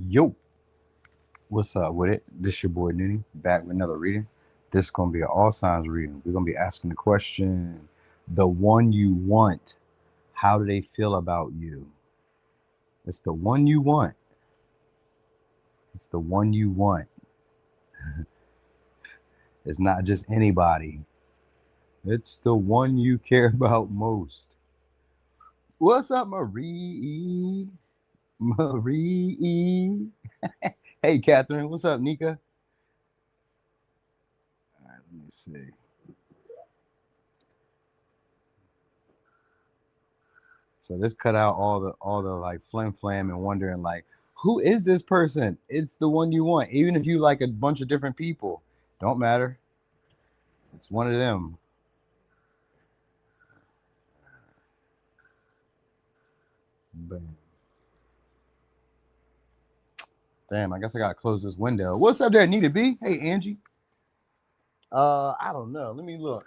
Yo, what's up with it? This your boy Nitty, back with another reading. This is gonna be an all signs reading. We're gonna be asking the question: the one you want, how do they feel about you? It's the one you want. It's the one you want. It's not just anybody. It's the one you care about most. What's up, Marie? Marie. Hey, Catherine. What's up, Nika? All right, let me see. So this cut out all the like flim flam and wondering like, who is this person? It's the one you want. Even if you like a bunch of different people, don't matter. It's one of them. Bam. Damn, I guess I gotta close this window. What's up there, Nita B? Hey, Angie. I don't know. Let me look.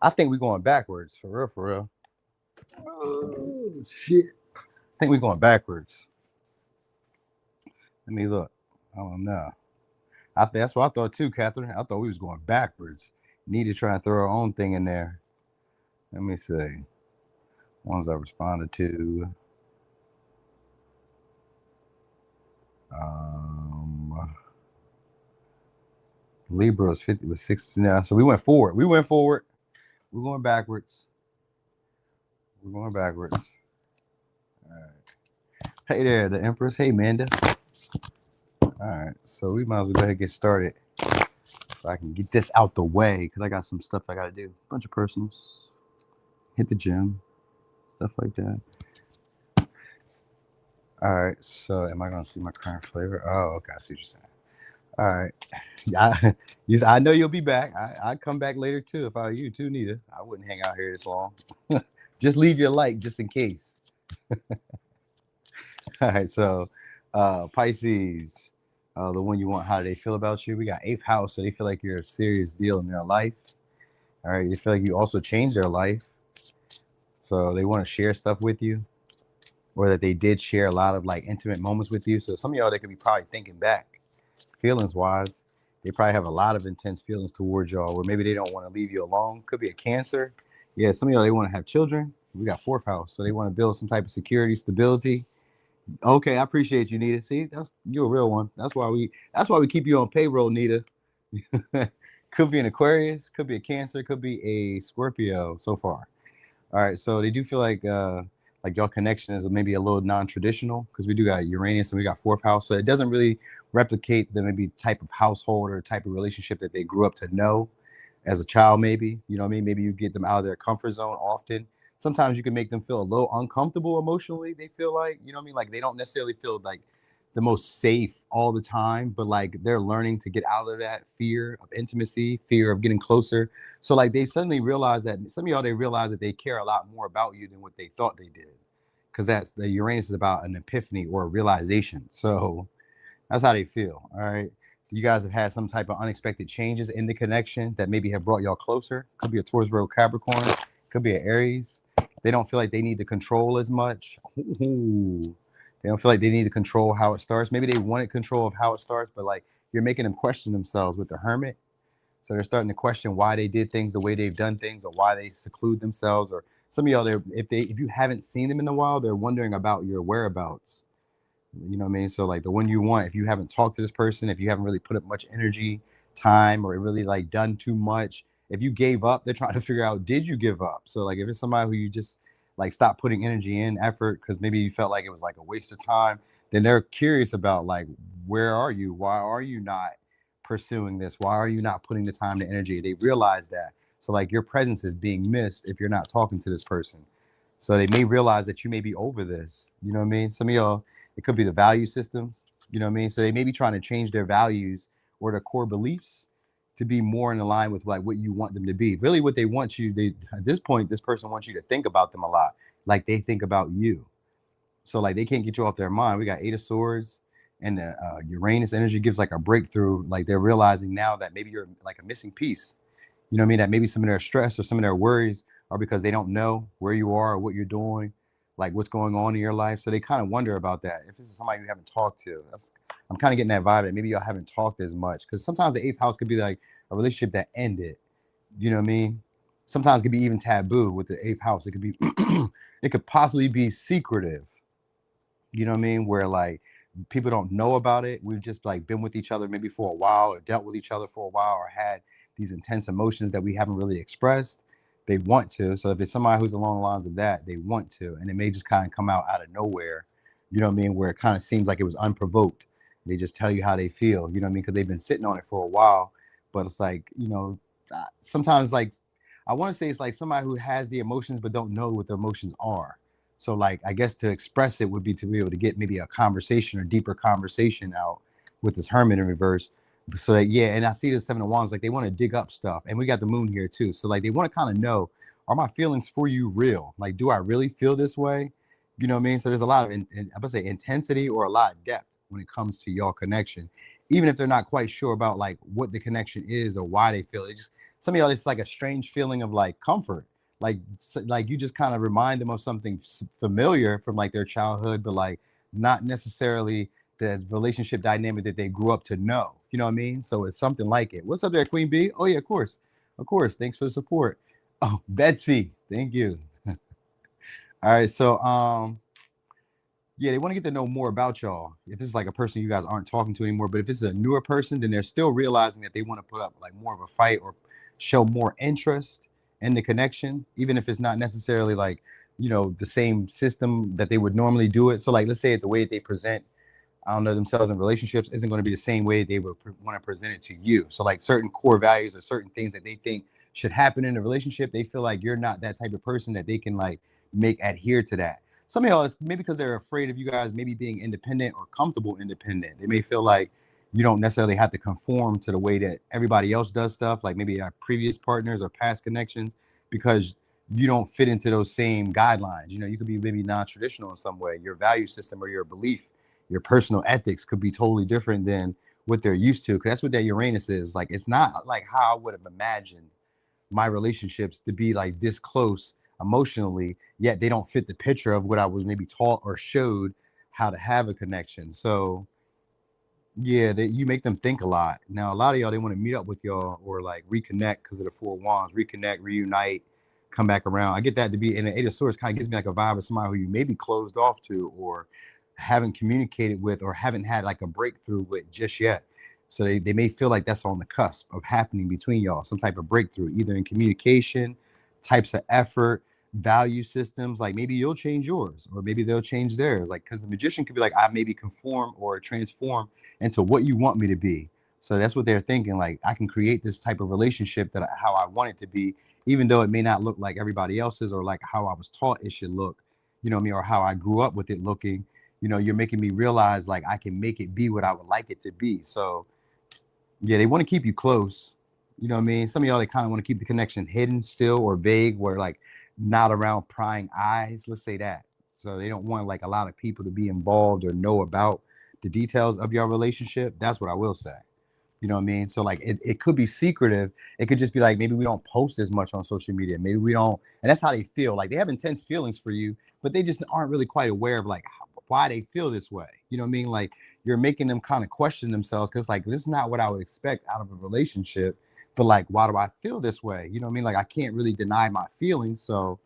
I think we're going backwards. For real, for real. Oh, shit. I think we're going backwards. Let me look. I don't know. That's what I thought too, Catherine. I thought we was going backwards. Need to try and throw our own thing in there. Let me see. Ones I responded to. Libra was 50 was 60 now. So we went forward. We're going backwards. We're going backwards. All right. Hey there, the Empress. Hey, Amanda. All right. So we might as well go ahead and get started so I can get this out the way because I got some stuff I got to do. A bunch of personals. Hit the gym. Stuff like that. All right. So am I going to see my current flavor? Oh, okay. I see what you're saying. All right. Yeah, I know you'll be back. I'd come back later too if I were you too, Nita. I wouldn't hang out here this long. Just leave your light just in case. All right, so Pisces, the one you want, how do they feel about you? We got 8th house, so they feel like you're a serious deal in their life. All right, they feel like you also changed their life. So they want to share stuff with you, or that they did share a lot of like intimate moments with you. So some of y'all, they could be probably thinking back, feelings wise. They probably have a lot of intense feelings towards y'all, or maybe they don't want to leave you alone. Could be a Cancer. Yeah, some of y'all, they want to have children. We got 4th house, so they want to build some type of security, stability. Okay, I appreciate you, Nita. See, you're a real one. That's why we keep you on payroll, Nita. Could be an Aquarius, could be a Cancer, could be a Scorpio so far. All right, so they do feel like y'all connection is maybe a little non-traditional because we do got Uranus and we got 4th house, so it doesn't really replicate the maybe type of household or type of relationship that they grew up to know as a child. Maybe, you know what I mean? Maybe you get them out of their comfort zone often. Sometimes you can make them feel a little uncomfortable emotionally. They feel like, you know what I mean? Like they don't necessarily feel like the most safe all the time, but like they're learning to get out of that fear of intimacy, fear of getting closer. So like they suddenly realize that some of y'all, they realize that they care a lot more about you than what they thought they did. Because that's the Uranus is about an epiphany or a realization. So that's how they feel. All right. You guys have had some type of unexpected changes in the connection that maybe have brought y'all closer. Could be a Taurus, Virgo, Capricorn. Could be an Aries. They don't feel like they need to control as much. Ooh. They don't feel like they need to control how it starts. Maybe they wanted control of how it starts, but like you're making them question themselves with the Hermit. So they're starting to question why they did things the way they've done things, or why they seclude themselves. Or some of y'all, if you haven't seen them in a while, they're wondering about your whereabouts. You know what I mean? So like the one you want, if you haven't talked to this person, if you haven't really put up much energy, time, or really like done too much, if you gave up, they're trying to figure out, did you give up? So like if it's somebody who you just like stop putting energy in, effort, because maybe you felt like it was like a waste of time, then they're curious about like, where are you? Why are you not pursuing this? Why are you not putting the time, the energy? They realize that. So like your presence is being missed if you're not talking to this person. So they may realize that you may be over this. You know what I mean? Some of y'all, it could be the value systems. You know what I mean? So they may be trying to change their values or their core beliefs to be more in line with like what you want them to be. Really what they want you, at this point, this person wants you to think about them a lot, like they think about you. So like they can't get you off their mind. We got 8 of Swords, and the Uranus energy gives like a breakthrough. Like they're realizing now that maybe you're like a missing piece. You know what I mean? That maybe some of their stress or some of their worries are because they don't know where you are or what you're doing. like what's going on in your life. So they kind of wonder about that. If this is somebody you haven't talked to, I'm kind of getting that vibe that maybe y'all haven't talked as much, because sometimes the eighth house could be like a relationship that ended. You know what I mean? Sometimes it could be even taboo with the eighth house. It could be, it could possibly be secretive. You know what I mean? Where like people don't know about it. We've just like been with each other maybe for a while, or dealt with each other for a while, or had these intense emotions that we haven't really expressed. They want to. So if it's somebody who's along the lines of that, they want to, and it may just kind of come out of nowhere. You know what I mean? Where it kind of seems like it was unprovoked. They just tell you how they feel. You know what I mean? Because they've been sitting on it for a while. But it's like, you know, sometimes like I want to say it's like somebody who has the emotions but don't know what the emotions are. So like I guess to express it would be to be able to get maybe a conversation or deeper conversation out with this hermit in reverse. So that, yeah, and I see the seven of wands, like they want to dig up stuff. And we got the moon here too. So like they want to kind of know, are my feelings for you real? Like, do I really feel this way? You know what I mean? So there's a lot of I would say intensity or a lot of depth when it comes to your connection, even if they're not quite sure about like what the connection is or why they feel it. Just some of y'all, it's like a strange feeling of like comfort, like you just kind of remind them of something familiar from like their childhood, but like not necessarily the relationship dynamic that they grew up to know. You know what I mean? So it's something like it. What's up there, Queen B? Oh yeah, of course, of course. Thanks for the support. Oh, Betsy, thank you. All right, so yeah, they want to get to know more about y'all. If this is like a person you guys aren't talking to anymore, but if it's a newer person, then they're still realizing that they want to put up like more of a fight or show more interest in the connection, even if it's not necessarily like, you know, the same system that they would normally do it. So like, let's say the way they present, I don't know, themselves in relationships isn't going to be the same way they would want to present it to you. So like certain core values or certain things that they think should happen in a relationship, they feel like you're not that type of person that they can like make adhere to that. Some of y'all, it's maybe because they're afraid of you guys maybe being independent or comfortable independent. They may feel like you don't necessarily have to conform to the way that everybody else does stuff, like maybe our previous partners or past connections, because you don't fit into those same guidelines. You know, you could be maybe non-traditional in some way. Your value system or your belief, your personal ethics could be totally different than what they're used to. Because that's what that Uranus is. Like, it's not like how I would have imagined my relationships to be like this close emotionally, yet they don't fit the picture of what I was maybe taught or showed how to have a connection. So yeah, you make them think a lot. Now, a lot of y'all, they want to meet up with y'all or like reconnect because of the four wands, reconnect, reunite, come back around. I get that to be, and the eight of swords kind of gives me like a vibe of somebody who you may be closed off to or haven't communicated with or haven't had like a breakthrough with just yet. So they may feel like that's on the cusp of happening between y'all, some type of breakthrough, either in communication, types of effort, value systems. Like maybe you'll change yours or maybe they'll change theirs. Like, because the magician could be like, I maybe conform or transform into what you want me to be. So that's what they're thinking. Like, I can create this type of relationship that how I want it to be, even though it may not look like everybody else's or like how I was taught it should look, you know what I mean, or how I grew up with it looking. You know, you're making me realize like I can make it be what I would like it to be. So yeah, they want to keep you close. You know what I mean? Some of y'all, they kind of want to keep the connection hidden still or vague, where like not around prying eyes. Let's say that. So they don't want like a lot of people to be involved or know about the details of your relationship. That's what I will say. You know what I mean? So like it could be secretive. It could just be like maybe we don't post as much on social media. Maybe we don't, and that's how they feel. Like they have intense feelings for you, but they just aren't really quite aware of like why they feel this way. You know what I mean? Like you're making them kind of question themselves because like this is not what I would expect out of a relationship. But like, why do I feel this way? You know what I mean? Like I can't really deny my feelings. So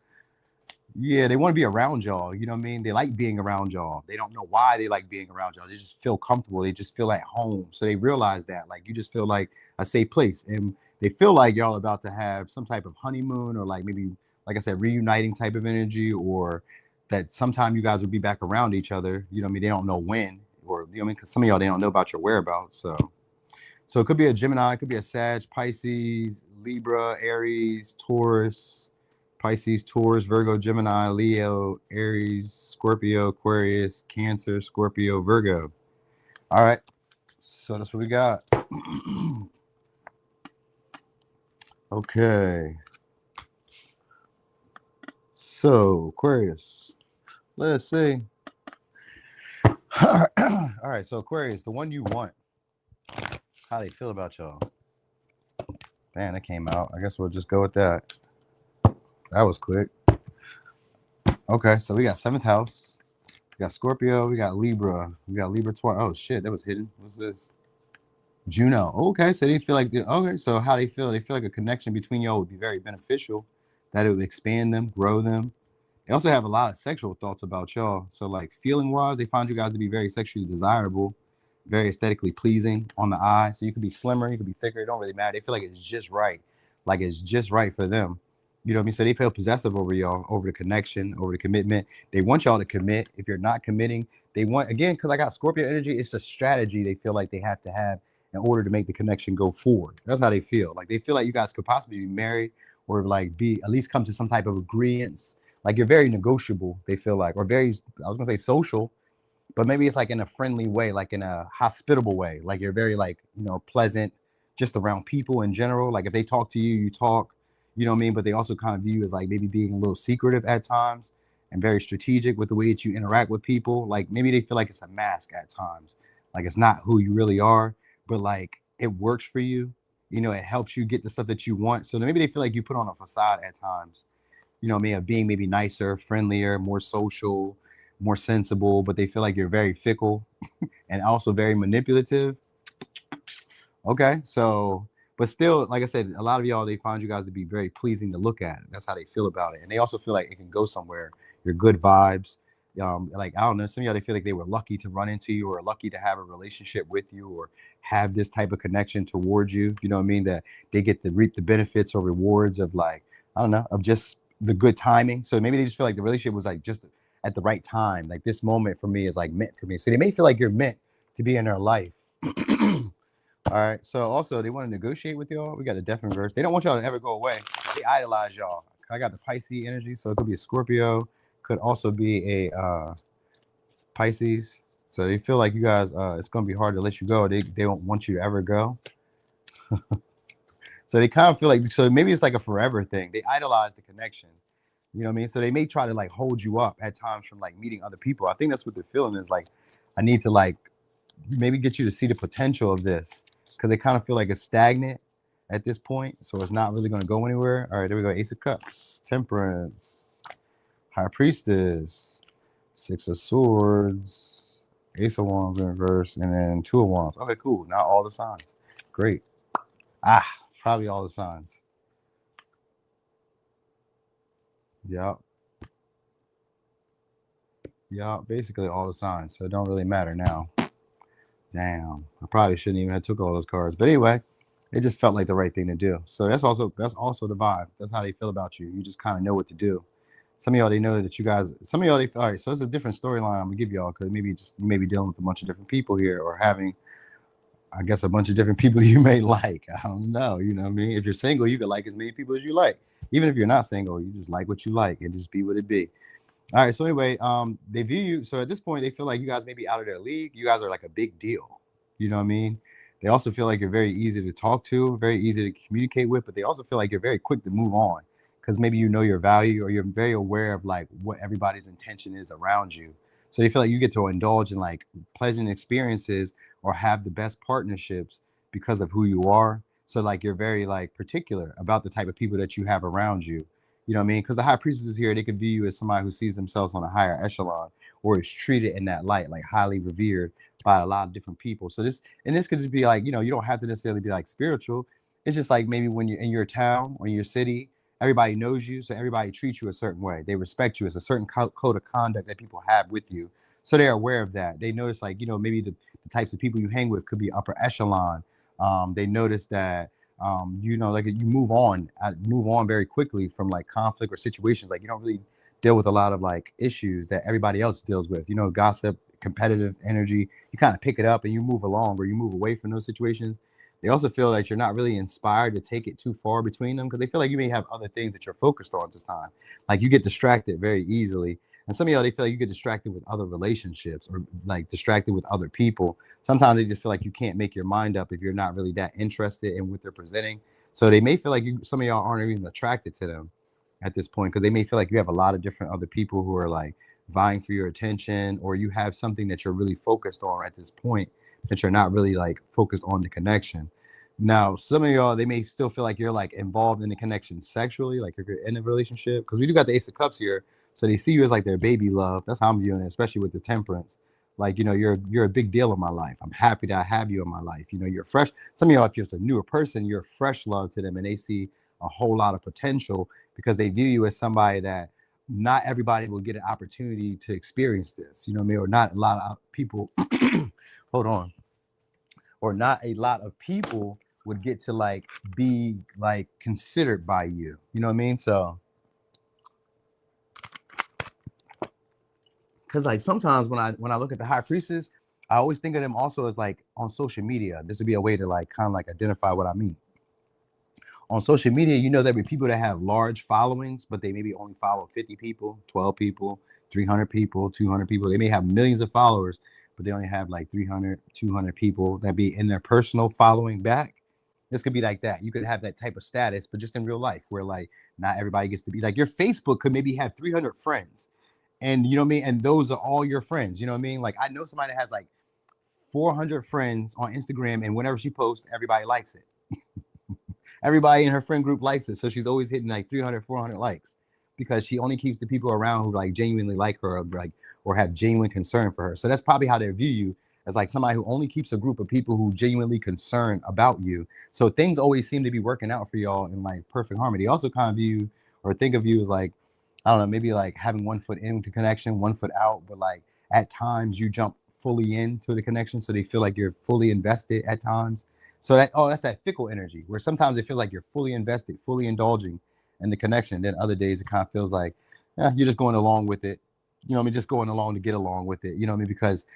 yeah, they want to be around y'all. You know what I mean? They like being around y'all. They don't know why they like being around y'all. They just feel comfortable. They just feel at home. So they realize that like you just feel like a safe place. And they feel like y'all about to have some type of honeymoon or like maybe, like I said, reuniting type of energy, or that sometime you guys will be back around each other. You know what I mean? They don't know when, or you know what I mean? Because some of y'all, they don't know about your whereabouts. So it could be a Gemini, it could be a Sag, Pisces, Libra, Aries, Taurus, Pisces, Taurus, Virgo, Gemini, Leo, Aries, Scorpio, Aquarius, Cancer, Scorpio, Virgo. All right. So that's what we got. Okay. So, Aquarius. Let's see. All right. So, Aquarius, the one you want. How they feel about y'all? Man, it came out. I guess we'll just go with that. That was quick. Okay, so we got 7th house. We got Scorpio. We got Libra. We got Libra twice. Oh shit, that was hidden. What's this? Juno. Okay, so they feel like okay. So how they feel? They feel like a connection between y'all would be very beneficial. That it would expand them, grow them. They also have a lot of sexual thoughts about y'all. So like feeling wise, they find you guys to be very sexually desirable, very aesthetically pleasing on the eye. So you could be slimmer, you could be thicker. It don't really matter. They feel like it's just right, like it's just right for them. You know what I mean? So they feel possessive over y'all, over the connection, over the commitment. They want y'all to commit. If you're not committing, they want again because I got Scorpio energy. It's a strategy they feel like they have to have in order to make the connection go forward. That's how they feel. Like they feel like you guys could possibly be married or like be at least come to some type of agreements. Like you're very negotiable, they feel like, or very, I was gonna say social, but maybe it's like in a friendly way, like in a hospitable way. Like you're very like, pleasant just around people in general. Like if they talk to you, you talk, you know what I mean? But they also kind of view you as like maybe being a little secretive at times and very strategic with the way that you interact with people. Like maybe they feel like it's a mask at times. Like it's not who you really are, but like it works for you. It helps you get the stuff that you want. So maybe they feel like you put on a facade at times, of being maybe nicer, friendlier, more social, more sensible, but they feel like you're very fickle and also very manipulative. Okay, so, but still, like I said, a lot of y'all, they find you guys to be very pleasing to look at. That's how they feel about it. And they also feel like it can go somewhere. You're good vibes. Like, I don't know, some of y'all, they feel like they were lucky to run into you or lucky to have a relationship with you or have this type of connection towards you. You know what I mean? That they get to reap the benefits or rewards of like, I don't know, of just the good timing. So maybe they just feel like the relationship was like just at the right time. Like this moment for me is like meant for me. So they may feel like you're meant to be in their life. All right. So also they want to negotiate with y'all. We got a death in reverse. They don't want y'all to ever go away. They idolize y'all. I got the Pisces energy, so it could be a Scorpio, could also be a Pisces. So they feel like you guys, it's gonna be hard to let you go. They don't want you to ever go. So they kind of feel like, so maybe it's like a forever thing. They idolize the connection. You know what I mean? So they may try to like hold you up at times from like meeting other people. I think that's what they're feeling is like, I need to like maybe get you to see the potential of this because they kind of feel like it's stagnant at this point. So it's not really going to go anywhere. All right, there we go. Ace of Cups, Temperance, High Priestess, Six of Swords, Ace of Wands in reverse, and then Two of Wands. Okay, cool. Now all the signs. Great. Probably all the signs. Yep. Yeah, basically all the signs. So it don't really matter now. Damn, I probably shouldn't even have took all those cards. But anyway, it just felt like the right thing to do. So that's also the vibe. That's how they feel about you. You just kind of know what to do. Some of y'all, they know that you guys. Some of y'all, all right. So it's a different storyline I'm gonna give y'all because maybe you may be dealing with a bunch of different people here or having, I guess, a bunch of different people you may like. I don't know. You know what I mean? If you're single, you can like as many people as you like. Even if you're not single, you just like what you like and just be what it be. All right. So anyway, they view you. So at this point, they feel like you guys may be out of their league. You guys are like a big deal. You know what I mean? They also feel like you're very easy to talk to, very easy to communicate with, but they also feel like you're very quick to move on because maybe you know your value or you're very aware of like what everybody's intention is around you. So they feel like you get to indulge in like pleasant experiences or have the best partnerships because of who you are. So like you're very like particular about the type of people that you have around you. You know what I mean? Because the high priestess is here, they could view you as somebody who sees themselves on a higher echelon or is treated in that light, like highly revered by a lot of different people. So this could just be like, you don't have to necessarily be like spiritual. It's just like maybe when you're in your town or your city, everybody knows you, so everybody treats you a certain way. They respect you. It's a certain code of conduct that people have with you. So they're aware of that. They notice like, maybe the types of people you hang with could be upper echelon. They notice that like you move on very quickly from like conflict or situations. Like you don't really deal with a lot of like issues that everybody else deals with, gossip, competitive energy. You kind of pick it up and you move along or you move away from those situations. They also feel like you're not really inspired to take it too far between them because they feel like you may have other things that you're focused on at this time. Like you get distracted very easily. And some of y'all, they feel like you get distracted with other relationships or like distracted with other people. Sometimes they just feel like you can't make your mind up if you're not really that interested in what they're presenting. So they may feel like some of y'all aren't even attracted to them at this point because they may feel like you have a lot of different other people who are like vying for your attention, or you have something that you're really focused on at this point that you're not really like focused on the connection. Now, some of y'all, they may still feel like you're like involved in the connection sexually, like if you're in a relationship, because we do got the Ace of Cups here. So they see you as like their baby love. That's how I'm viewing it, especially with the temperance. Like, you know, you're a big deal in my life. I'm happy that I have you in my life. You know, you're fresh. Some of y'all, if you're a newer person, you're fresh love to them, and they see a whole lot of potential because they view you as somebody that not everybody will get an opportunity to experience this. You know what I mean? Or not a lot of people, hold on, or not a lot of people would get to like be like considered by you. You know what I mean? So, because like sometimes when I look at the high priestess, I always think of them also as like on social media. This would be a way to like kind of like identify what I mean. On social media, you know, there be people that have large followings, but they maybe only follow 50 people, 12 people, 300 people, 200 people. They may have millions of followers, but they only have like 300, 200 people that be in their personal following back. This could be like that. You could have that type of status, but just in real life, where like not everybody gets to be like your Facebook could maybe have 300 friends. And you know what I mean? And those are all your friends. You know what I mean? Like I know somebody that has like 400 friends on Instagram, and whenever she posts, everybody likes it. Everybody in her friend group likes it. So she's always hitting like 300, 400 likes because she only keeps the people around who like genuinely like her, or like, or have genuine concern for her. So that's probably how they view you, as like somebody who only keeps a group of people who genuinely concerned about you. So things always seem to be working out for y'all in like perfect harmony. Also kind of view or think of you as like, I don't know, maybe like having one foot into connection, one foot out, but like at times you jump fully into the connection. So they feel like you're fully invested at times. So that, oh, that's that fickle energy where sometimes it feels like you're fully invested, fully indulging in the connection. Then other days it kind of feels like, yeah, you're just going along with it. You know what I mean? Just going along to get along with it. You know what I mean? Because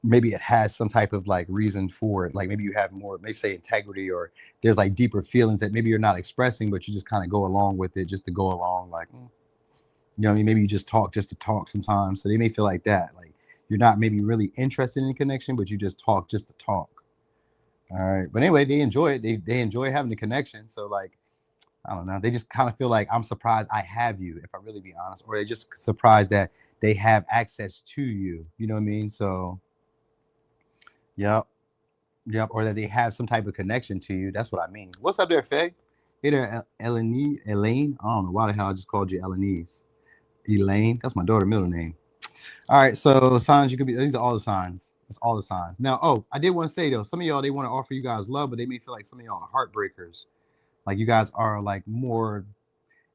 maybe it has some type of like reason for it. Like maybe you have more, they say integrity, or there's like deeper feelings that maybe you're not expressing, but you just kind of go along with it just to go along. Like, you know what I mean? Maybe you just talk just to talk sometimes. So they may feel like that. Like you're not maybe really interested in connection, but you just talk just to talk. All right. But anyway, they enjoy it. They enjoy having the connection. So like, I don't know. They just kind of feel like I'm surprised I have you, if I really be honest, or they just surprised that they have access to you. You know what I mean? So, yep. Yep. Or that they have some type of connection to you. That's what I mean. What's up there, Faye? Hey there, Elaine. Elaine. I don't know why the hell I just called you Elanese. Elaine. That's my daughter's middle name. All right. So signs you could be, these are all the signs. It's all the signs. Now, oh, I did want to say though, some of y'all, they want to offer you guys love, but they may feel like some of y'all are heartbreakers. Like you guys are like more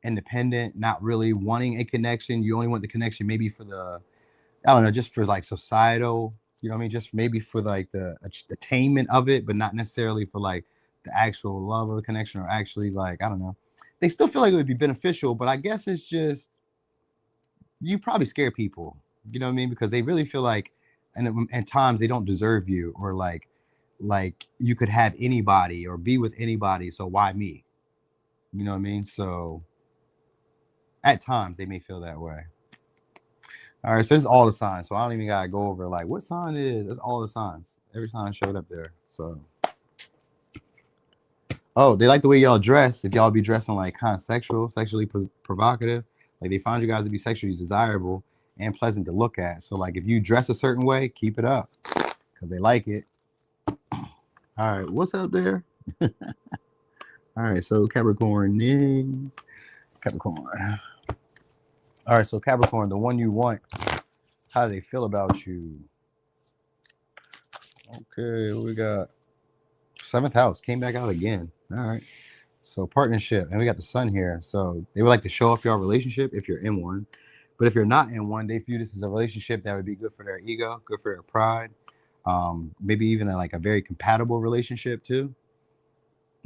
independent, not really wanting a connection. You only want the connection maybe for the, I don't know, just for like societal, you know what I mean? Just maybe for like the attainment of it, but not necessarily for like the actual love of the connection, or actually like, I don't know. They still feel like it would be beneficial, but I guess it's just, you probably scare people, you know what I mean? Because they really feel like, and at times they don't deserve you, or like you could have anybody or be with anybody, so why me? You know what I mean? So at times they may feel that way. All right, so it's all the signs. So I don't even gotta go over like what sign it is. It's all the signs. Every sign showed up there. So oh, they like the way y'all dress. If y'all be dressing like kind of sexually provocative, like they find you guys to be sexually desirable and pleasant to look at. So like if you dress a certain way, keep it up because they like it. All right, what's up there? All right, so Capricorn. Capricorn. All right, so Capricorn, the one you want, how do they feel about you? Okay, we got 7th house, came back out again. All right, so partnership, and we got the sun here. So they would like to show off your relationship if you're in one. But if you're not in one, they view this as a relationship that would be good for their ego, good for their pride. Maybe even like a very compatible relationship too.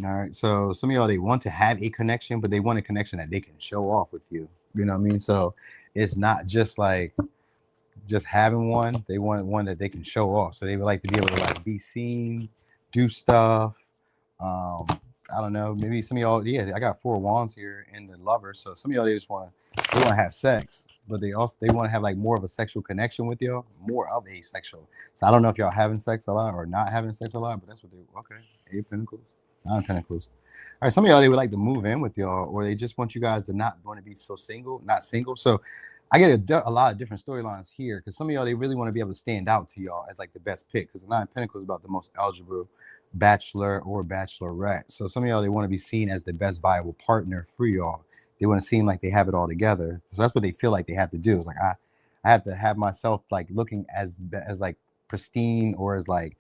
All right. So some of y'all, they want to have a connection, but they want a connection that they can show off with you. You know what I mean? So it's not just like just having one. They want one that they can show off. So they would like to be able to like be seen, do stuff. I don't know. Maybe some of y'all, yeah, I got 4 wands here in the lover. So some of y'all, they want to have sex, but they want to have like more of a sexual connection with y'all, more of a sexual. So I don't know if y'all having sex a lot or not having sex a lot, but that's what they, okay. 8 of Pentacles, 9 of Pentacles. All right, some of y'all, they would like to move in with y'all, or they just want you guys to not want to be so single, not single. So I get a lot of different storylines here because some of y'all, they really want to be able to stand out to y'all as like the best pick, because the 9 of Pentacles is about the most eligible bachelor or bachelorette. So some of y'all, they want to be seen as the best viable partner for y'all. They want to seem like they have it all together. So that's what they feel like they have to do. It's like I have to have myself like looking as like pristine or as like,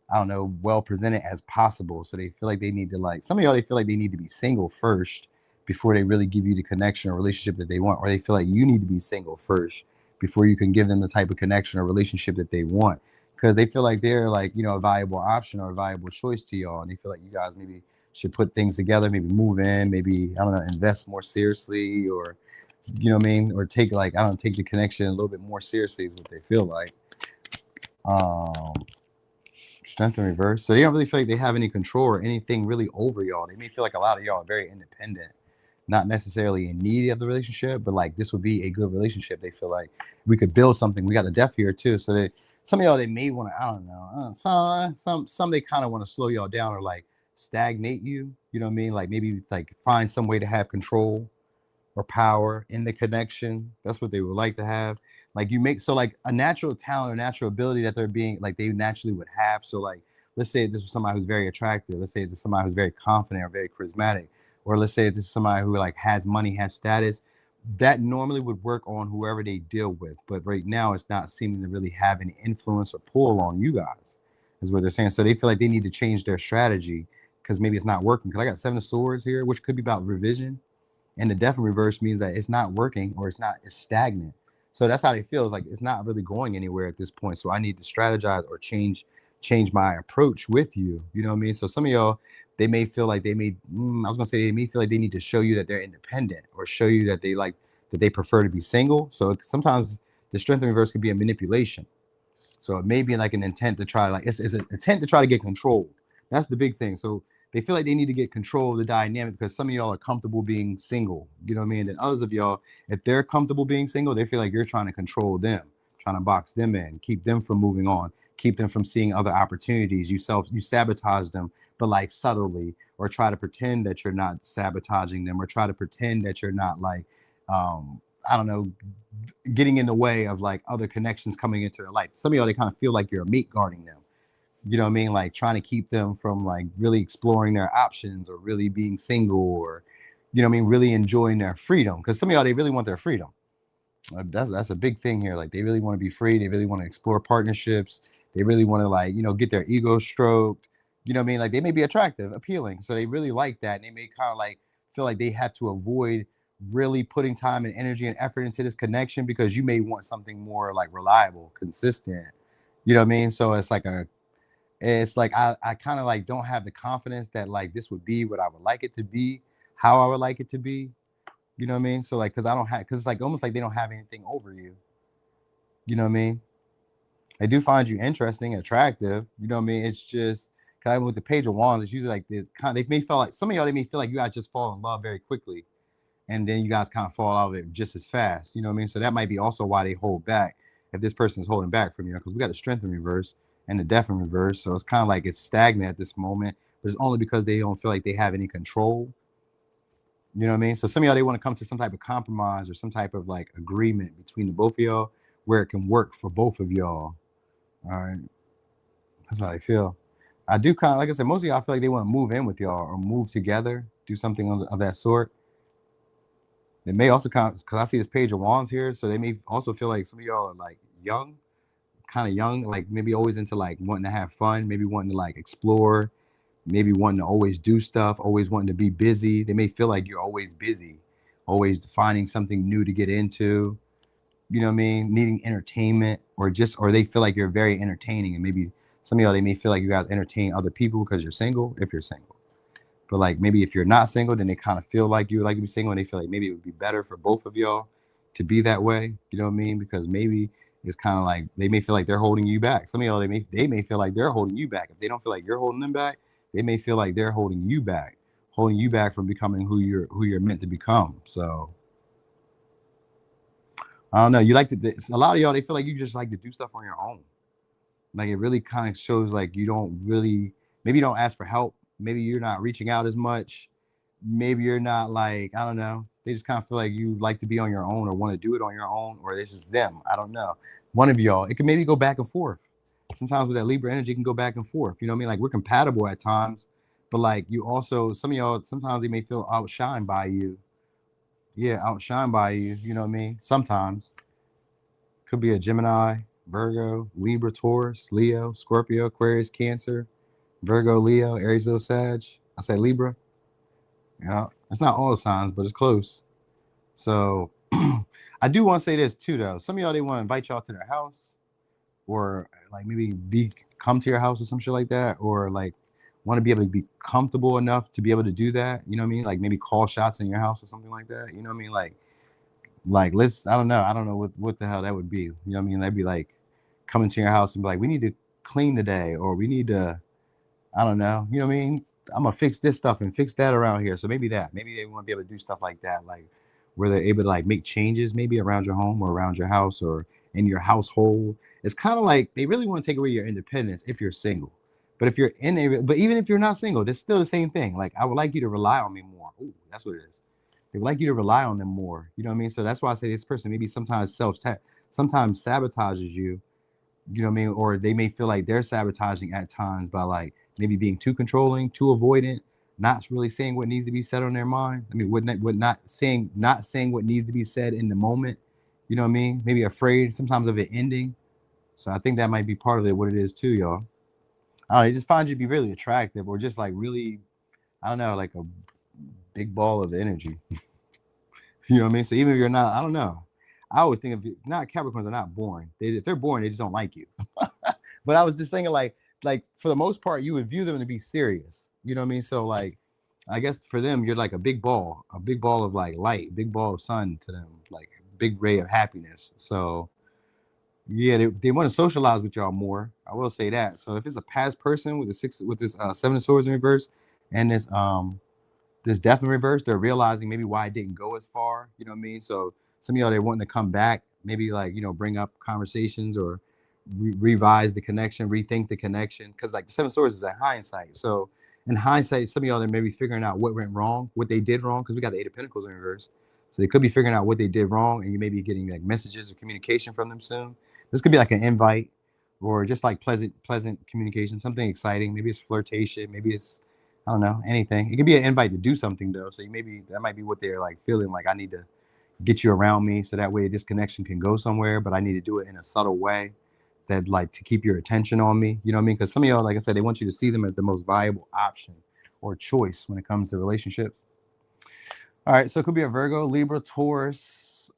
I don't know, well presented as possible. So they feel like they need to like, some of y'all, they feel like they need to be single first before they really give you the connection or relationship that they want, or they feel like you need to be single first before you can give them the type of connection or relationship that they want, because they feel like they're like, you know, a valuable option or a valuable choice to y'all, and they feel like you guys maybe should put things together, maybe move in, maybe, I don't know, invest more seriously, or, you know what I mean, or take like, I don't know, take the connection a little bit more seriously is what they feel like. Strength in reverse. So they don't really feel like they have any control or anything really over y'all. They may feel like a lot of y'all are very independent, not necessarily in need of the relationship, but like this would be a good relationship. They feel like we could build something. We got the death here too. So they, some of y'all, they may want to, I don't know, some they kind of want to slow y'all down or like stagnate you. You know what I mean? Like maybe like find some way to have control or power in the connection. That's what they would like to have. Like you make, so like a natural talent or natural ability that they're being like they naturally would have. So like, let's say this was somebody who's very attractive. Let's say this is somebody who's very confident or very charismatic. Or let's say this is somebody who like has money, has status. That normally would work on whoever they deal with. But right now it's not seeming to really have any influence or pull on you guys, is what they're saying. So they feel like they need to change their strategy because maybe it's not working. Because I got 7 of Swords here, which could be about revision. And the death in reverse means that it's not working or it's stagnant. So that's how they feel. It's like it's not really going anywhere at this point. So I need to strategize or change my approach with you. You know what I mean? So some of y'all, they may feel like they may, I was gonna say they may feel like they need to show you that they're independent or show you that they like, that they prefer to be single. So sometimes the strength in reverse could be a manipulation. So it may be like an intent to try, like it's an intent to try to get control. That's the big thing. So they feel like they need to get control of the dynamic because some of y'all are comfortable being single. You know what I mean? And others of y'all, if they're comfortable being single, they feel like you're trying to control them, trying to box them in, keep them from moving on, keep them from seeing other opportunities. You sabotage them, but like subtly, or try to pretend that you're not sabotaging them, or try to pretend that you're not like, I don't know, getting in the way of like other connections coming into their life. Some of y'all, they kind of feel like you're a mate guarding them. You know what I mean? Like trying to keep them from like really exploring their options or really being single, or, you know what I mean, really enjoying their freedom. Because some of y'all, they really want their freedom. That's a big thing here. Like they really want to be free. They really want to explore partnerships. They really want to like, you know, get their ego stroked. You know what I mean? Like they may be attractive, appealing. So they really like that. And they may kind of like feel like they have to avoid really putting time and energy and effort into this connection because you may want something more like reliable, consistent. You know what I mean? So it's like I kind of like don't have the confidence that like this would be what I would like it to be, how I would like it to be. You know what I mean? So like, because it's like almost like they don't have anything over you. You know what I mean? They do find you interesting, attractive. You know what I mean? It's just kind of with the Page of Wands, it's usually like this kind of, they may feel like some of y'all, they may feel like you guys just fall in love very quickly, and then you guys kind of fall out of it just as fast. You know what I mean? So that might be also why they hold back. If this person is holding back from you, because we got the Strength in reverse and the Death in reverse, so it's kind of like it's stagnant at this moment. But it's only because they don't feel like they have any control. You know what I mean? So some of y'all, they want to come to some type of compromise or some type of like agreement between the both of y'all where it can work for both of y'all. All right. That's how I feel. I do kind of, like I said, most of y'all feel like they want to move in with y'all or move together, do something of that sort. They may also kind of, because I see this Page of Wands here, so they may also feel like some of y'all are like young, kind of young, like maybe always into like wanting to have fun, maybe wanting to like explore, maybe wanting to always do stuff, always wanting to be busy. They may feel like you're always busy, always finding something new to get into, you know what I mean? Needing entertainment, or they feel like you're very entertaining. And maybe some of y'all, they may feel like you guys entertain other people because you're single, if you're single. But like maybe if you're not single, then they kind of feel like you would like to be single, and they feel like maybe it would be better for both of y'all to be that way. You know what I mean? Because maybe it's kind of like they may feel like they're holding you back. Some of y'all, they may feel like they're holding you back. If they don't feel like you're holding them back, they may feel like they're holding you back from becoming who you're meant to become. So I don't know. You like to, a lot of y'all, they feel like you just like to do stuff on your own. Like it really kind of shows like you don't really, maybe you don't ask for help. Maybe you're not reaching out as much. Maybe you're not like, I don't know. They just kind of feel like you like to be on your own or want to do it on your own, or it's just them. I don't know. One of y'all, it can maybe go back and forth. Sometimes with that Libra energy, it can go back and forth. You know what I mean? Like we're compatible at times, but like you also, some of y'all, sometimes they may feel outshined by you. yeah, outshine by you. You know what I mean? Sometimes could be a Gemini, Virgo, Libra, Taurus, Leo, Scorpio, Aquarius, Cancer, Virgo, Leo, Aries, Leo, Sag. I say Libra. Yeah, it's not all the signs, but it's close. So I do want to say this too, though. Some of y'all they want to invite y'all to their house, or like maybe be come to your house or some shit like that, or like want to be able to be comfortable enough to be able to do that. You know what I mean? Like maybe call shots in your house or something like that. You know what I mean? Like let's I don't know what the hell that would be. You know what I mean? That'd be like coming to your house and be like, we need to clean today, or we need to I don't know. You know what I mean? I'm gonna fix this stuff and fix that around here. So maybe that. Maybe they want to be able to do stuff like that, like where they're able to like make changes maybe around your home or around your house or in your household. It's kind of like they really want to take away your independence if you're single. But if you're in a but even if you're not single, it's still the same thing. Like I would like you to rely on me more. Ooh, that's what it is. They would like you to rely on them more. You know what I mean? So that's why I say this person maybe sometimes sabotages you, you know what I mean? Or they may feel like they're sabotaging at times by like maybe being too controlling, too avoidant, not really saying what needs to be said on their mind. I mean, not saying what needs to be said in the moment. You know what I mean? Maybe afraid sometimes of it ending. So I think that might be part of it, what it is too, y'all. I don't know, they just find you to be really attractive or just like really, I don't know, like a big ball of energy. You know what I mean? So even if you're not, I don't know. I always think of not Capricorns are not boring. If they're boring, they just don't like you. But I was just thinking like for the most part, you would view them to be serious. You know what I mean? So like, I guess for them, you're like a big ball of like light, big ball of sun to them, like big ray of happiness. So yeah, they want to socialize with y'all more. I will say that. So if it's a past person with this seven of swords in reverse and this death in reverse, they're realizing maybe why it didn't go as far. You know what I mean? So some of y'all they wanting to come back, maybe like bring up conversations or revise the connection, rethink the connection, because like the seven swords is a hindsight. So in hindsight, some of y'all they may be figuring out what went wrong, what they did wrong, because we got the eight of pentacles in reverse. So they could be figuring out what they did wrong, and you may be getting like messages or communication from them soon. This could be like an invite or just like pleasant communication, something exciting. Maybe it's flirtation, maybe it's I don't know, anything. It could be an invite to do something though. So maybe that might be what they're like feeling like I need to get you around me so that way this connection can go somewhere, but I need to do it in a subtle way that like to keep your attention on me. You know what I mean? Because some of y'all, like I said, they want you to see them as the most viable option or choice when it comes to relationships. All right, so it could be a Virgo, Libra, Taurus,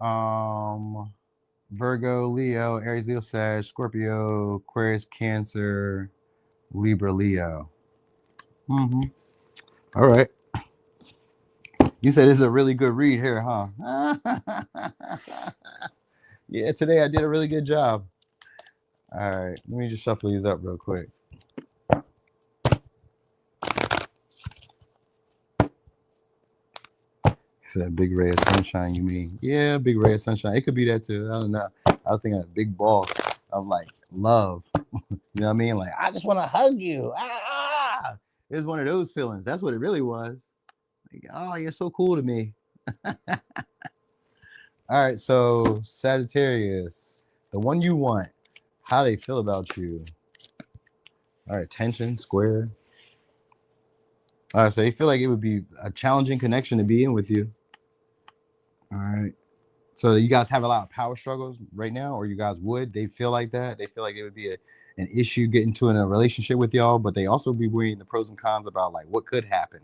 Virgo, Leo, Aries, Leo, Sag, Scorpio, Aquarius, Cancer, Libra, Leo. Mm-hmm. All right. You said it's a really good read here, huh? Yeah, today I did a really good job. All right, let me just shuffle these up real quick. It's that big ray of sunshine, you mean? Yeah, big ray of sunshine. It could be that too. I don't know. I was thinking a big ball of like love. You know what I mean? Like, I just want to hug you. Ah! It was one of those feelings. That's what it really was. Like, oh, you're so cool to me. All right, so Sagittarius, the one you want, how they feel about you. All right, tension, square. All right, so they feel like it would be a challenging connection to be in with you. All right. So you guys have a lot of power struggles right now, or you guys would? They feel like that. They feel like it would be an issue getting to in a relationship with y'all, but they also be weighing the pros and cons about like what could happen.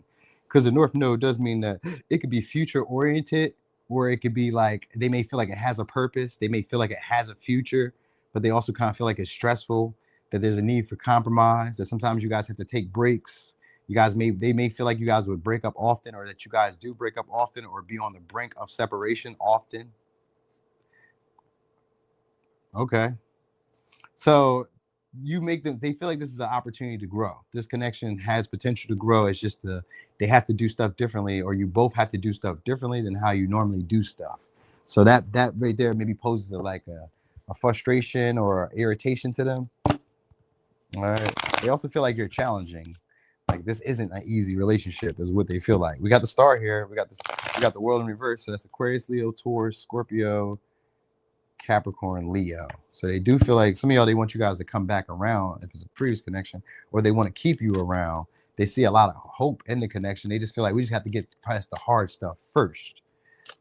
Because the North Node does mean that it could be future oriented, or it could be like they may feel like it has a purpose. They may feel like it has a future, but they also kind of feel like it's stressful, that there's a need for compromise, that sometimes you guys have to take breaks. They may feel like you guys would break up often, or that you guys do break up often, or be on the brink of separation often. Okay. So they feel like this is an opportunity to grow. This connection has potential to grow. It's just they have to do stuff differently, or you both have to do stuff differently than how you normally do stuff. So that right there maybe poses a frustration or irritation to them. All right. They also feel like you're challenging. Like this isn't an easy relationship, is what they feel like. We got the star here. We got the world in reverse. So that's Aquarius, Leo, Taurus, Scorpio, Capricorn, Leo. So they do feel like some of y'all, they want you guys to come back around if it's a previous connection, or they want to keep you around. They see a lot of hope in the connection. They just feel like we just have to get past the hard stuff first.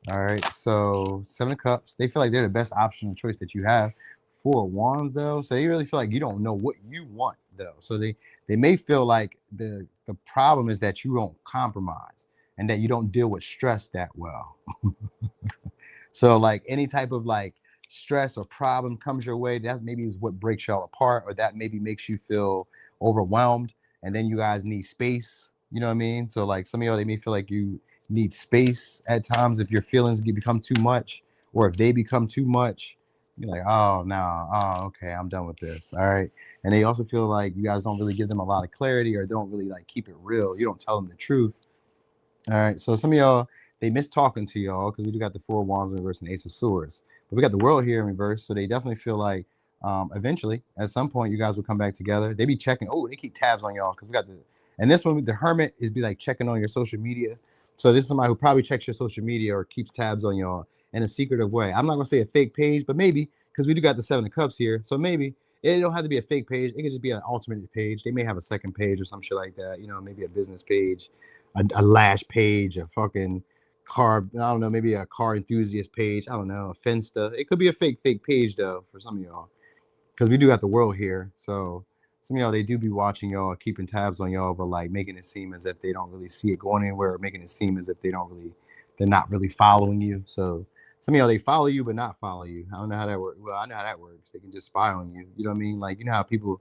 All right, so Seven of Cups. They feel like they're the best option and choice that you have. Four of Wands, though, so they really feel like you don't know what you want, though. So they may feel like the problem is that you don't compromise and that you don't deal with stress that well. So like any type of like stress or problem comes your way, that maybe is what breaks y'all apart, or that maybe makes you feel overwhelmed, and then you guys need space. You know what I mean? So like some of y'all, they may feel like you need space at times if your feelings become too much, or if they become too much. You're like, oh no, oh okay, I'm done with this. All right. And they also feel like you guys don't really give them a lot of clarity, or don't really like keep it real. You don't tell them the truth. All right, so some of y'all, they miss talking to y'all because we do got the Four of Wands in reverse and Ace of Swords. But we got the World here in reverse, so they definitely feel like eventually, at some point, you guys will come back together. They be checking. Oh, they keep tabs on y'all because we got the, and this one, the Hermit is be like checking on your social media. So this is somebody who probably checks your social media or keeps tabs on y'all in a secretive way. I'm not gonna say a fake page, but maybe because we do got the Seven of Cups here, so maybe it don't have to be a fake page. It could just be an alternate page. They may have a second page or some shit like that. You know, maybe a business page, a lash page, a fucking car, I don't know, maybe a car enthusiast page, I don't know, a Finsta. It could be a fake page though for some of y'all, because we do got the World here. So some of y'all, they do be watching y'all, keeping tabs on y'all, but like making it seem as if they don't really see it going anywhere, or making it seem as if they're not really following you. So some of y'all, they follow you but not follow you. I don't know how that works. Well, I know how that works. They can just spy on you. You know what I mean? Like, you know how people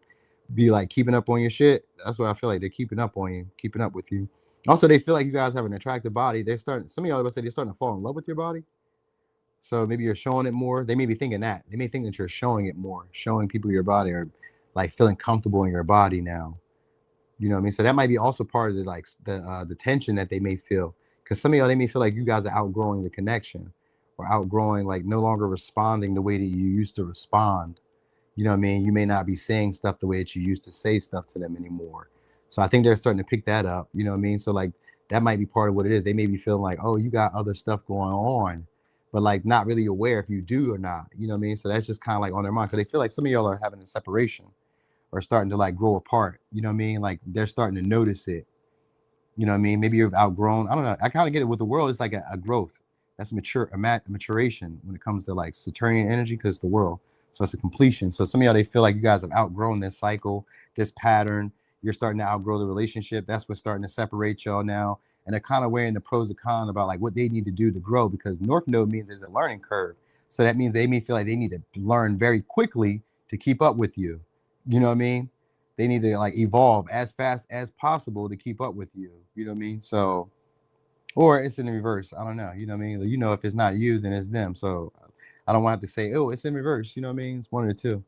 be like keeping up on your shit? That's what I feel like. They're keeping up on you, keeping up with you. Also, they feel like you guys have an attractive body. They're starting, some of y'all would say they're starting to fall in love with your body. So maybe you're showing it more. They may be thinking that. They may think that you're showing it more, showing people your body, or like feeling comfortable in your body now. You know what I mean? So that might be also part of the like the tension that they may feel. Because some of y'all, they may feel like you guys are outgrowing the connection, or outgrowing, like no longer responding the way that you used to respond. You know what I mean? You may not be saying stuff the way that you used to say stuff to them anymore. So I think they're starting to pick that up. You know what I mean? So like that might be part of what it is. They may be feeling like, oh, you got other stuff going on, but like not really aware if you do or not. You know what I mean? So that's just kind of like on their mind, because they feel like some of y'all are having a separation or starting to like grow apart. You know what I mean? Like they're starting to notice it. You know what I mean? Maybe you've outgrown. I don't know. I kind of get it with the world. It's like a growth. That's maturation when it comes to like Saturnian energy, because the world. So it's a completion. So some of y'all, they feel like you guys have outgrown this cycle, this pattern. You're starting to outgrow the relationship. That's what's starting to separate y'all now. And they're kind of weighing the pros and cons about like what they need to do to grow, because North Node means there's a learning curve. So that means they may feel like they need to learn very quickly to keep up with you. You know what I mean? They need to like evolve as fast as possible to keep up with you. You know what I mean? So, or it's in the reverse. I don't know. You know what I mean? You know, if it's not you, then it's them. So I don't want to say, oh, it's in reverse. You know what I mean? It's one of the two.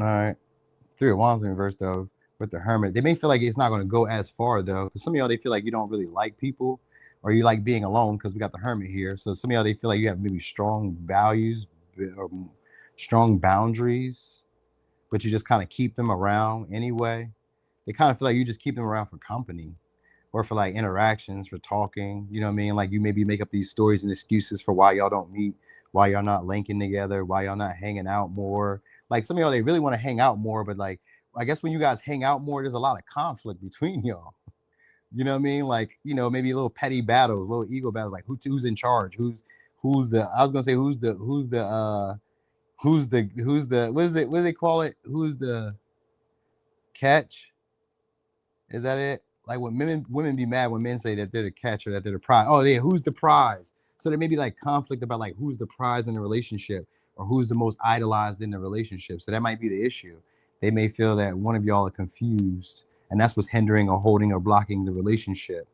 All right. Three of Wands in reverse though, with the Hermit. They may feel like it's not going to go as far though. Because some of y'all, they feel like you don't really like people, or you like being alone, because we got the Hermit here. So some of y'all, they feel like you have maybe strong values or strong boundaries, but you just kind of keep them around anyway. They kind of feel like you just keep them around for company, or for like interactions, for talking. You know what I mean? Like you maybe make up these stories and excuses for why y'all don't meet, why y'all not linking together, why y'all not hanging out more. Like some of y'all, they really want to hang out more, but like I guess when you guys hang out more, there's a lot of conflict between y'all. You know what I mean? Like, you know, maybe little petty battles, little ego battles, like who's in charge, who's the, I was gonna say who's the what is it, what do they call it, who's the catch, is that it? Like when women be mad when men say that they're the catch, or that they're the prize. Oh yeah, who's the prize? So there may be like conflict about like who's the prize in the relationship, or who's the most idolized in the relationship. So that might be the issue. They may feel that one of y'all are confused, and that's what's hindering or holding or blocking the relationship.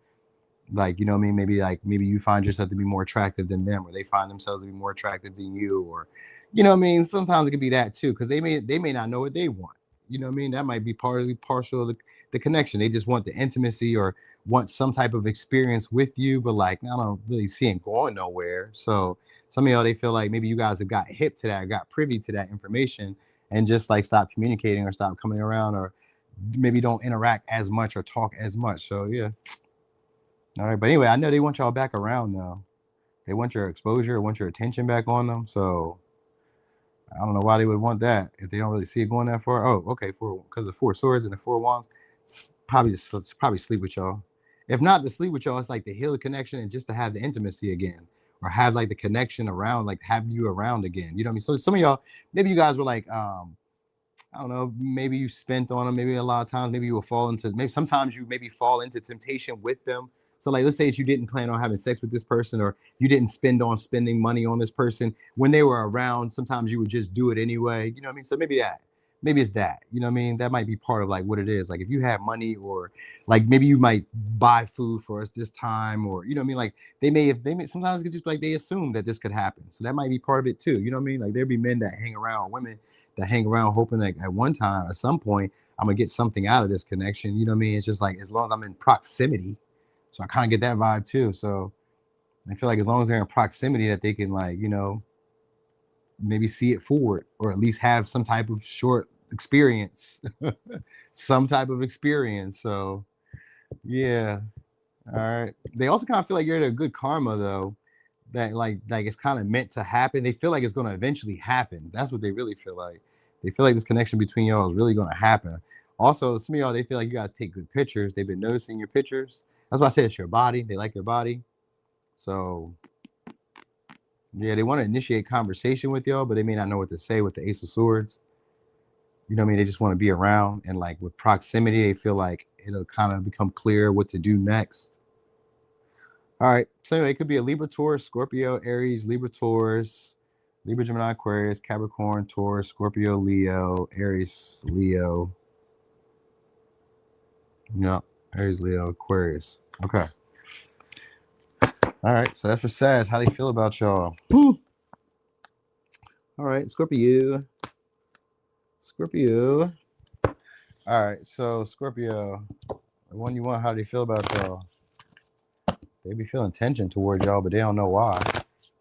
Like, you know what I mean? Maybe you find yourself to be more attractive than them, or they find themselves to be more attractive than you, or you know what I mean? Sometimes it could be that too, because they may not know what they want. You know what I mean? That might be partly partial of the connection. They just want the intimacy, or want some type of experience with you, but like I don't really see it going nowhere. So some of y'all, they feel like maybe you guys have got hip to that, got privy to that information, and just like stop communicating, or stop coming around, or maybe don't interact as much or talk as much. So yeah. All right, but anyway, I know they want y'all back around though. They want your exposure, want your attention back on them. So I don't know why they would want that if they don't really see it going that far. Oh, okay, because the Four Swords and the Four Wands, probably sleep with y'all. If not to sleep with y'all, it's like to heal the connection and just to have the intimacy again, or have like the connection around, like have you around again. You know what I mean? So some of y'all, maybe you guys were like, I don't know, maybe you spent on them, maybe a lot of times, maybe you will fall into, maybe sometimes you maybe fall into temptation with them. So like, let's say that you didn't plan on having sex with this person, or you didn't spend on spending money on this person when they were around. Sometimes you would just do it anyway. You know what I mean? So maybe it's that, you know what I mean? That might be part of like what it is. Like if you have money, or like maybe you might buy food for us this time, or, you know what I mean? Like they may sometimes it's just like they assume that this could happen. So that might be part of it too. You know what I mean? Like there'd be men that hang around women that hang around hoping like at one time, at some point, I'm gonna get something out of this connection. You know what I mean? It's just like as long as I'm in proximity. So I kind of get that vibe too. So I feel like as long as they're in proximity, that they can, like, you know, maybe see it forward, or at least have some type of short experience. Some type of experience. So yeah. All right. They also kind of feel like you're in a good karma though. That like it's kind of meant to happen. They feel like it's gonna eventually happen. That's what they really feel like. They feel like this connection between y'all is really gonna happen. Also, some of y'all, they feel like you guys take good pictures. They've been noticing your pictures. That's why I said it's your body. They like your body. So yeah, they want to initiate conversation with y'all, but they may not know what to say with the Ace of Swords. You know what I mean? They just want to be around, and like with proximity, they feel like it'll kind of become clear what to do next. All right. So anyway, it could be a Libra, Taurus, Scorpio, Aries, Libra, Taurus, Libra, Gemini, Aquarius, Capricorn, Taurus, Scorpio, Leo, Aries, Leo. No, Aries, Leo, Aquarius. Okay. All right. So that's for Sag. How do you feel about y'all? Woo. All right. Scorpio. Scorpio. All right. So Scorpio, the one you want, how do you feel about y'all? They be feeling tension towards y'all, but they don't know why.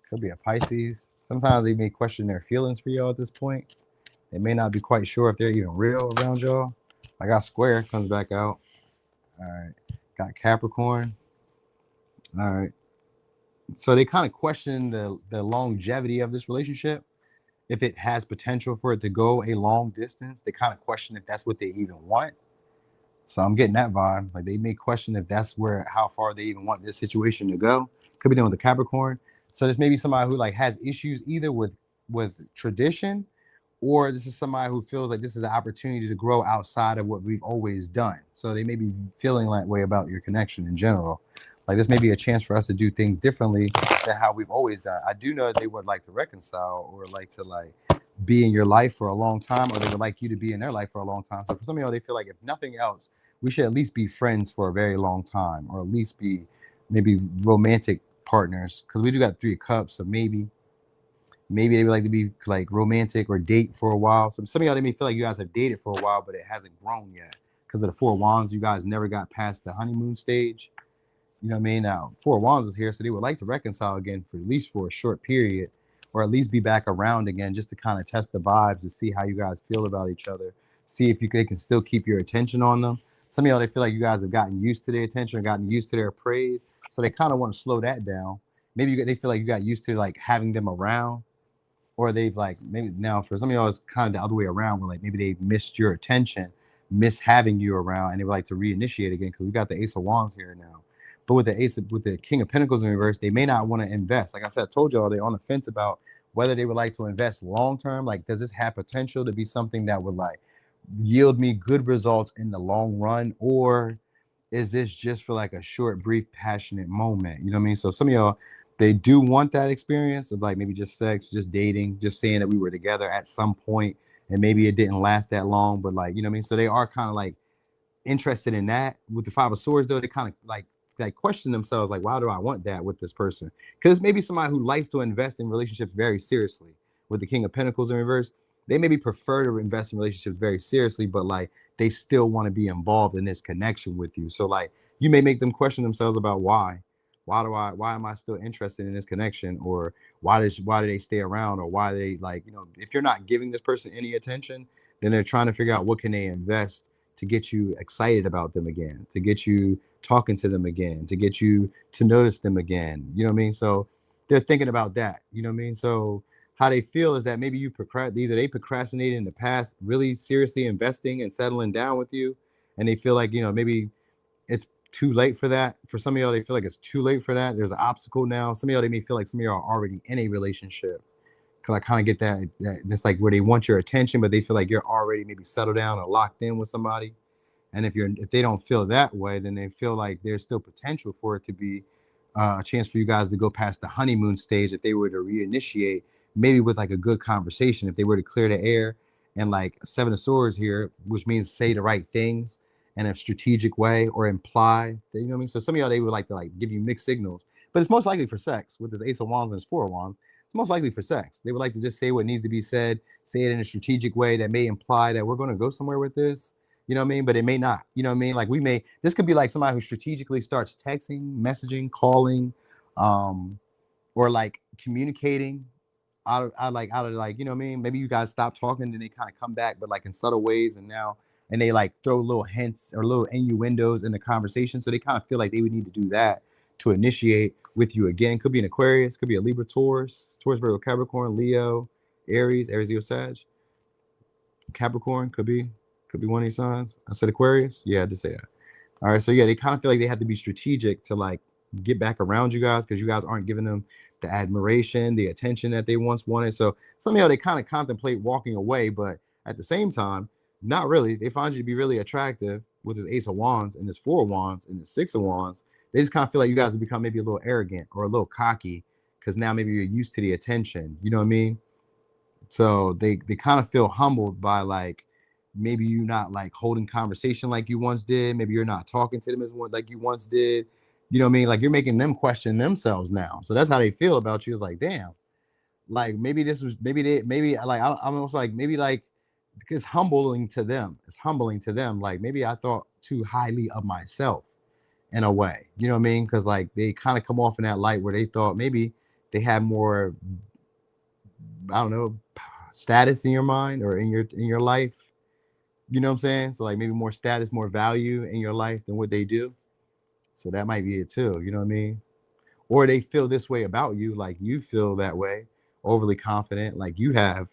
Could be a Pisces. Sometimes they may question their feelings for y'all at this point. They may not be quite sure if they're even real around y'all. I got Square, comes back out. All right. Got Capricorn. All right. So they kind of question the longevity of this relationship. If it has potential for it to go a long distance, they kind of question if that's what they even want. So I'm getting that vibe. Like they may question if that's how far they even want this situation to go. Could be dealing with the Capricorn. So this may be somebody who like has issues either with tradition, or this is somebody who feels like this is an opportunity to grow outside of what we've always done. So they may be feeling that way about your connection in general. Like this may be a chance for us to do things differently than how we've always done. I do know that they would like to reconcile, or like to like be in your life for a long time, or they would like you to be in their life for a long time. So for some of y'all, they feel like if nothing else, we should at least be friends for a very long time, or at least be maybe romantic partners, because we do got 3 of Cups. So maybe they would like to be like romantic or date for a while. So some of y'all, they may feel like you guys have dated for a while, but it hasn't grown yet because of the 4 of Wands. You guys never got past the honeymoon stage. You know what I mean? Now 4 of Wands is here, so they would like to reconcile again for at least for a short period, or at least be back around again, just to kind of test the vibes to see how you guys feel about each other. See if they can still keep your attention on them. Some of y'all, they feel like you guys have gotten used to their attention, gotten used to their praise, so they kind of want to slow that down. Maybe they feel like you got used to like having them around, or they've like, maybe now for some of y'all it's kind of the other way around, where like maybe they missed your attention, miss having you around, and they would like to reinitiate again, because we got the Ace of Wands here now. But with the King of Pentacles in reverse, they may not want to invest. Like I said, I told y'all, they're on the fence about whether they would like to invest long term. Like, does this have potential to be something that would like yield me good results in the long run, or is this just for like a short, brief, passionate moment? You know what I mean? So some of y'all, they do want that experience of like maybe just sex, just dating, just saying that we were together at some point, and maybe it didn't last that long, but like, you know what I mean? So they are kind of like interested in that. With the 5 of Swords though, they kind of like question themselves, like, why do I want that with this person? Because maybe somebody who likes to invest in relationships very seriously. With the King of Pentacles in reverse, they maybe prefer to invest in relationships very seriously, but like they still want to be involved in this connection with you. So like you may make them question themselves about why am I still interested in this connection, or why do they stay around, or why they, like, you know, if you're not giving this person any attention, then they're trying to figure out what can they invest to get you excited about them again, to get you talking to them again, to get you to notice them again. You know what I mean? So they're thinking about that. You know what I mean? So how they feel is that maybe either they procrastinated in the past, really seriously investing and settling down with you, and they feel like, you know, maybe it's too late for that. For some of y'all, they feel like it's too late for that. There's an obstacle now. Some of y'all, they may feel like some of y'all are already in a relationship. Cause I kind of get that it's like where they want your attention, but they feel like you're already maybe settled down or locked in with somebody. And if they don't feel that way, then they feel like there's still potential for it to be a chance for you guys to go past the honeymoon stage if they were to reinitiate, maybe with like a good conversation. If they were to clear the air and like Seven of Swords here, which means say the right things in a strategic way or imply that, you know what I mean? So some of y'all, they would like to like give you mixed signals, but it's most likely for sex with this Ace of Wands and this Four of Wands. It's most likely for sex. They would like to just say what needs to be said, say it in a strategic way that may imply that we're going to go somewhere with this. You know what I mean? But it may not. You know what I mean? Like this could be like somebody who strategically starts texting, messaging, calling, or like communicating out of like, you know what I mean? Maybe you guys stop talking and they kind of come back, but like in subtle ways. And they like throw little hints or little innuendos in the conversation. So they kind of feel like they would need to do that to initiate with you again. Could be an Aquarius, could be a Libra, Taurus, Virgo, Capricorn, Leo, Aries, Leo, Sag, Capricorn, could be one of these signs. I said Aquarius. Yeah, I did say that. All right. So yeah, they kind of feel like they have to be strategic to like get back around you guys because you guys aren't giving them the admiration, the attention that they once wanted. So somehow they kind of contemplate walking away, but at the same time, not really. They find you to be really attractive with this Ace of Wands and this Four of Wands and this Six of Wands. They just kind of feel like you guys have become maybe a little arrogant or a little cocky because now maybe you're used to the attention. You know what I mean? So they kind of feel humbled by like, maybe you not like holding conversation like you once did. Maybe you're not talking to them as one like you once did. You know what I mean? Like you're making them question themselves now. So that's how they feel about you. It's like, damn, like maybe this was maybe like I'm almost like maybe like it's humbling to them. It's humbling to them. Like maybe I thought too highly of myself in a way. You know what I mean? Because like they kind of come off in that light where they thought maybe they had more, I don't know, status in your mind or in your life. You know what I'm saying? So like maybe more status, more value in your life than what they do. So that might be it too. You know what I mean? Or they feel this way about you, like you feel that way, overly confident, like you have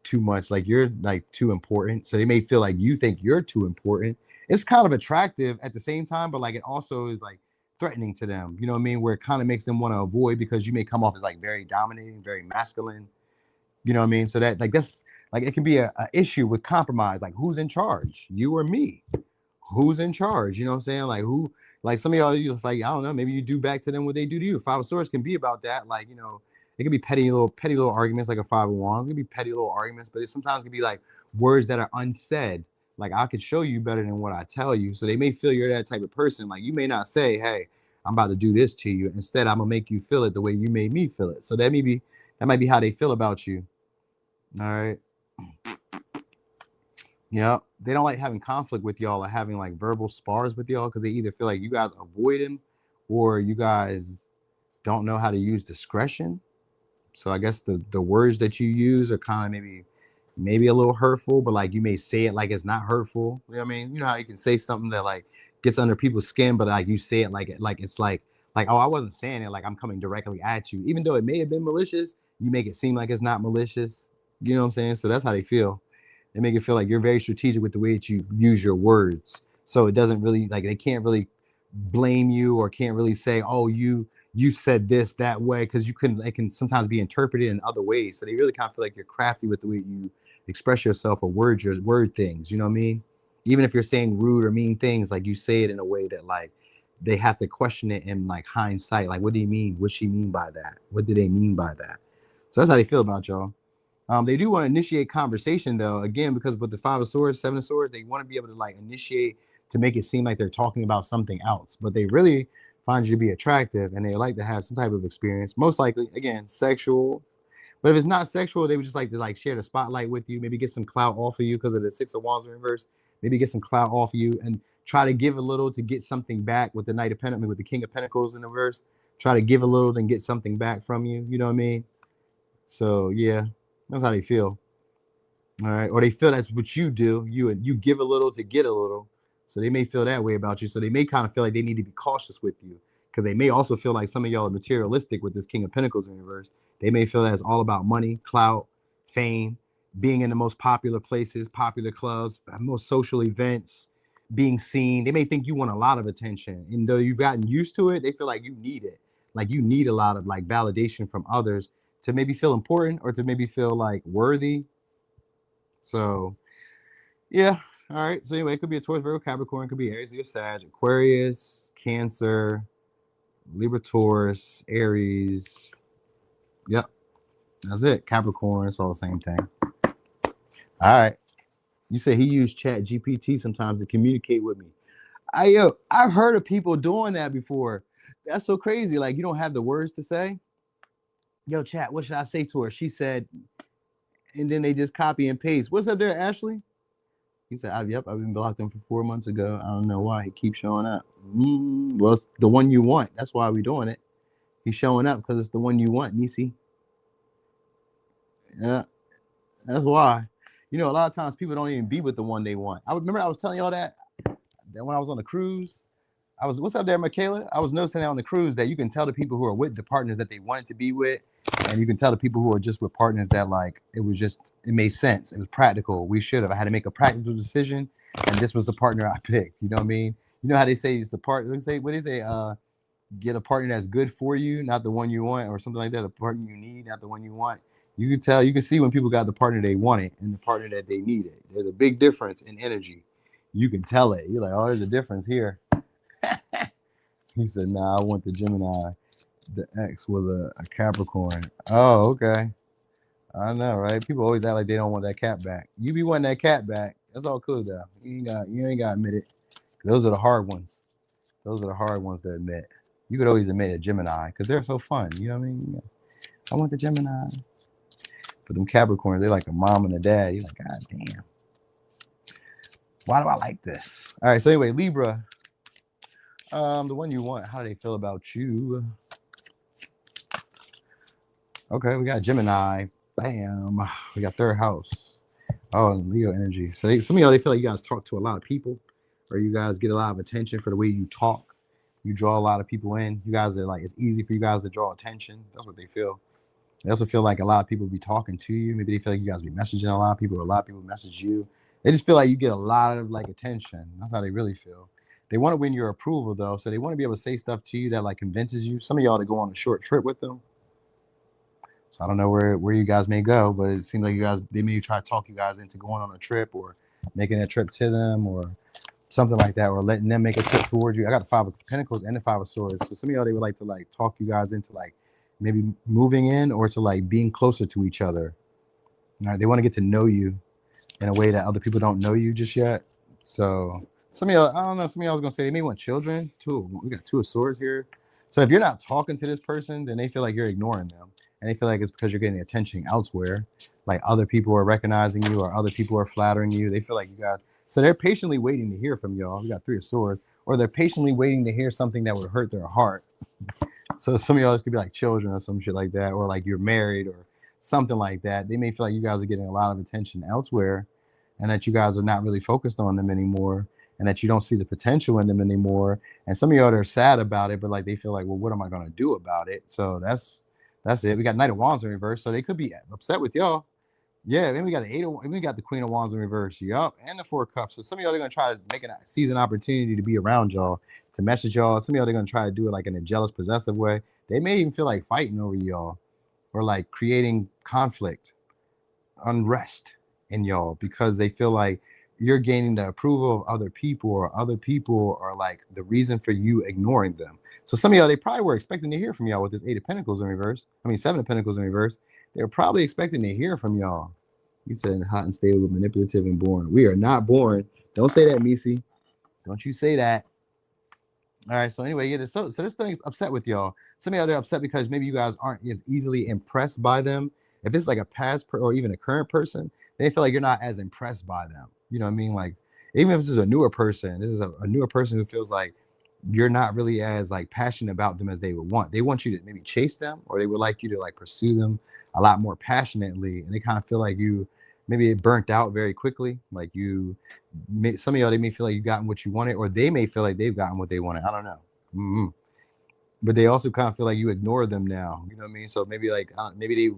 too much, like you're like too important. So they may feel like you think you're too important. It's kind of attractive at the same time, but like it also is like threatening to them. You know what I mean? Where it kind of makes them want to avoid because you may come off as like very dominating, very masculine. You know what I mean? So that like that's like it can be a issue with compromise. Like who's in charge? You or me? Who's in charge? You know what I'm saying? Like who? Like some of y'all, you just like I don't know. Maybe you do back to them what they do to you. Five of Swords can be about that. Like you know, it can be petty little arguments like a Five of Wands. It can be petty little arguments, but it sometimes can be like words that are unsaid. Like I could show you better than what I tell you. So they may feel you're that type of person. Like you may not say, "Hey, I'm about to do this to you." Instead, I'm gonna make you feel it the way you made me feel it. So that might be how they feel about you. All right. Yeah, they don't like having conflict with y'all or having like verbal spars with y'all because they either feel like you guys avoid him or you guys don't know how to use discretion. So I guess the words that you use are kind of maybe a little hurtful, but like you may say it like it's not hurtful. You know what I mean? You know how you can say something that like gets under people's skin, but like you say it like it's like oh I wasn't saying it like I'm coming directly at you, even though it may have been malicious. You make it seem like it's not malicious. You know what I'm saying? So that's how they feel. They make it feel like you're very strategic with the way that you use your words. So it doesn't really like they can't really blame you or can't really say, oh, you said this that way because it can sometimes be interpreted in other ways. So they really kind of feel like you're crafty with the way you express yourself or your word things. You know what I mean? Even if you're saying rude or mean things, like you say it in a way that like they have to question it in like hindsight. Like, what do you mean? What she mean by that? What do they mean by that? So that's how they feel about y'all. They do want to initiate conversation though, again, because with the Five of Swords, Seven of Swords, they want to be able to like initiate to make it seem like they're talking about something else, but they really find you to be attractive and they like to have some type of experience, most likely, again, sexual. But if it's not sexual, they would just like to like share the spotlight with you, maybe get some clout off of you because of the Six of Wands in reverse, maybe get some clout off of you and try to give a little to get something back with the Knight of Pentacles, with the King of Pentacles in the reverse. Try to give a little, then get something back from you. You know what I mean? So yeah. That's how they feel. All right. Or they feel that's what you do. You give a little to get a little. So they may feel that way about you. So they may kind of feel like they need to be cautious with you because they may also feel like some of y'all are materialistic with this King of Pentacles in reverse. They may feel that it's all about money, clout, fame, being in the most popular places, popular clubs, most social events, being seen. They may think you want a lot of attention, and though you've gotten used to it, they feel like you need it. Like you need a lot of like validation from others to maybe feel important or to maybe feel like worthy. So yeah. All right. So anyway, it could be a Taurus, Virgo, Capricorn, it could be Aries, Leo, Sag, Aquarius, Cancer, Libra, Taurus, Aries. Yep. That's it. Capricorn. It's all the same thing. All right. You say he used Chat GPT sometimes to communicate with me. I've heard of people doing that before. That's so crazy. Like you don't have the words to say. Yo, chat, what should I say to her? She said, and then they just copy and paste. What's up there, Ashley? He said, yep, I've been blocked him for 4 months ago. I don't know why he keeps showing up. Well, it's the one you want. That's why we're doing it. He's showing up because it's the one you want, Nisi. Yeah, that's why. You know, a lot of times people don't even be with the one they want. I remember I was telling y'all that when I was on the cruise. What's up there, Michaela? I was noticing on the cruise that you can tell the people who are with the partners that they wanted to be with, and you can tell the people who are just with partners that like it made sense. It was practical. I had to make a practical decision, and this was the partner I picked. You know what I mean? You know how they say it's the partner. What do they say? Get a partner that's good for you, not the one you want, or something like that. The partner you need, not the one you want. You can tell. You can see when people got the partner they wanted and the partner that they needed. There's a big difference in energy. You can tell it. You're like, oh, there's a difference here. He said, nah, I want the Gemini. The ex was a Capricorn. Oh, okay. I know, right? People always act like they don't want that cat back. You be wanting that cat back. That's all cool though. You ain't got to admit it. Those are the hard ones. Those are the hard ones to admit. You could always admit a Gemini because they're so fun. You know what I mean? I want the Gemini. But them Capricorns, they're like a mom and a dad. You're like, God damn. Why do I like this? All right, so anyway, Libra. The one you want, how do they feel about you? Okay, we got Gemini. Bam. We got third house. Oh, and Leo energy. So some of y'all, they feel like you guys talk to a lot of people, or you guys get a lot of attention for the way you talk. You draw a lot of people in. You guys are like, it's easy for you guys to draw attention. That's what they feel. They also feel like a lot of people be talking to you. Maybe they feel like you guys be messaging a lot of people, or a lot of people message you. They just feel like you get a lot of like attention. That's how they really feel. They want to win your approval though, so they want to be able to say stuff to you that like convinces you. Some of y'all to go on a short trip with them. So I don't know where you guys may go, but it seems like they may try to talk you guys into going on a trip or making a trip to them or something like that, or letting them make a trip towards you. I got the 5 of Pentacles and the 5 of Swords. So some of y'all, they would like to like talk you guys into like maybe moving in or to like being closer to each other. All right, they want to get to know you in a way that other people don't know you just yet. So some of y'all, I don't know, some of y'all was gonna say they may want children too. We got 2 of Swords here. So if you're not talking to this person, then they feel like you're ignoring them. And they feel like it's because you're getting attention elsewhere. Like other people are recognizing you or other people are flattering you. They feel like you got, so they're patiently waiting to hear from y'all. We got 3 of Swords. Or they're patiently waiting to hear something that would hurt their heart. So some of y'all could be like children or some shit like that. Or like you're married or something like that. They may feel like you guys are getting a lot of attention elsewhere and that you guys are not really focused on them anymore. And that you don't see the potential in them anymore. And some of y'all are sad about it, but like they feel like, well, what am I going to do about it? So that's it. We got Knight of Wands in reverse, so they could be upset with y'all. Yeah, then we got the Queen of Wands in reverse. Yup, and the 4 of Cups. So some of y'all are gonna try to seize an opportunity to be around y'all, to message y'all. Some of y'all are gonna try to do it like in a jealous, possessive way. They may even feel like fighting over y'all, or like creating conflict, unrest in y'all because they feel like you're gaining the approval of other people, or other people are like the reason for you ignoring them. So some of y'all, they probably were expecting to hear from y'all with this 8 of Pentacles in reverse. 7 of Pentacles in reverse. They were probably expecting to hear from y'all. You said hot and stable, manipulative, and boring. We are not boring. Don't say that, Misi. Don't you say that. All right. So anyway, yeah. So they're still upset with y'all. Some of y'all are upset because maybe you guys aren't as easily impressed by them. If it's like a past or even a current person, they feel like you're not as impressed by them. You know what I mean? Like even if this is a newer person, this is a newer person who feels like you're not really as like passionate about them as they would want. They want you to maybe chase them, or they would like you to like pursue them a lot more passionately. And they kind of feel like you maybe burnt out very quickly. Like some of y'all, they may feel like you've gotten what you wanted, or they may feel like they've gotten what they wanted. I don't know. But they also kind of feel like you ignore them now. You know what I mean? So maybe like, maybe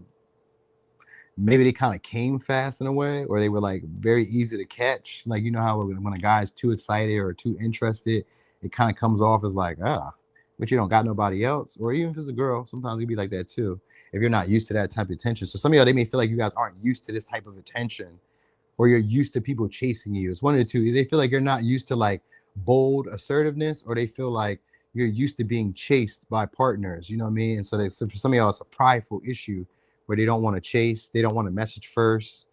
maybe they kind of came fast in a way, or they were like very easy to catch. Like, you know how when a guy is too excited or too interested, it kind of comes off as like, but you don't got nobody else. Or even if it's a girl, sometimes it'd be like that too. If you're not used to that type of attention. So some of y'all, they may feel like you guys aren't used to this type of attention, or you're used to people chasing you. It's one of the two. They feel like you're not used to like bold assertiveness, or they feel like you're used to being chased by partners. You know what I mean? And so for some of y'all, it's a prideful issue where they don't want to chase, they don't want to message first.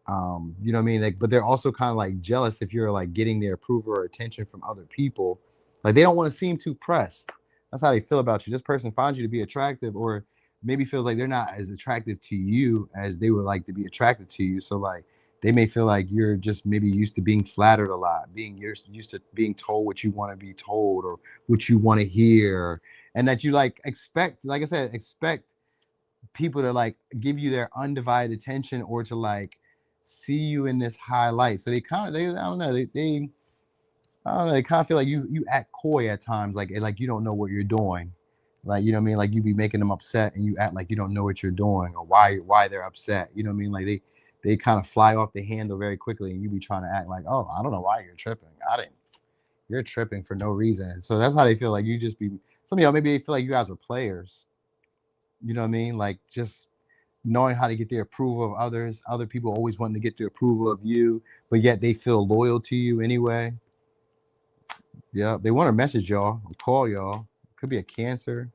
You know what I mean? Like, but they're also kind of like jealous if you're like getting their approval or attention from other people. Like, they don't want to seem too pressed. That's how they feel about you. This person finds you to be attractive, or maybe feels like they're not as attractive to you as they would like to be attracted to you. So like, they may feel like you're just maybe used to being flattered a lot, being used to being told what you want to be told or what you want to hear, and that you like expect, like I said, expect people to like give you their undivided attention, or to like see you in this highlight. So they kind of, they, I don't know, they I don't know, they kind of feel like you act coy at times, like you don't know what you're doing. Like, you know what I mean? Like, you be making them upset and you act like you don't know what you're doing, or why they're upset. You know what I mean? Like, they kind of fly off the handle very quickly, and you be trying to act like, oh, I don't know why you're tripping. I didn't. You're tripping for no reason. So that's how they feel like you just be. Some of y'all, maybe they feel like you guys are players. You know what I mean? Like, just knowing how to get the approval of others. Other people always wanting to get the approval of you, but yet they feel loyal to you anyway. Yeah, they want to message y'all or call y'all. Could be a Cancer.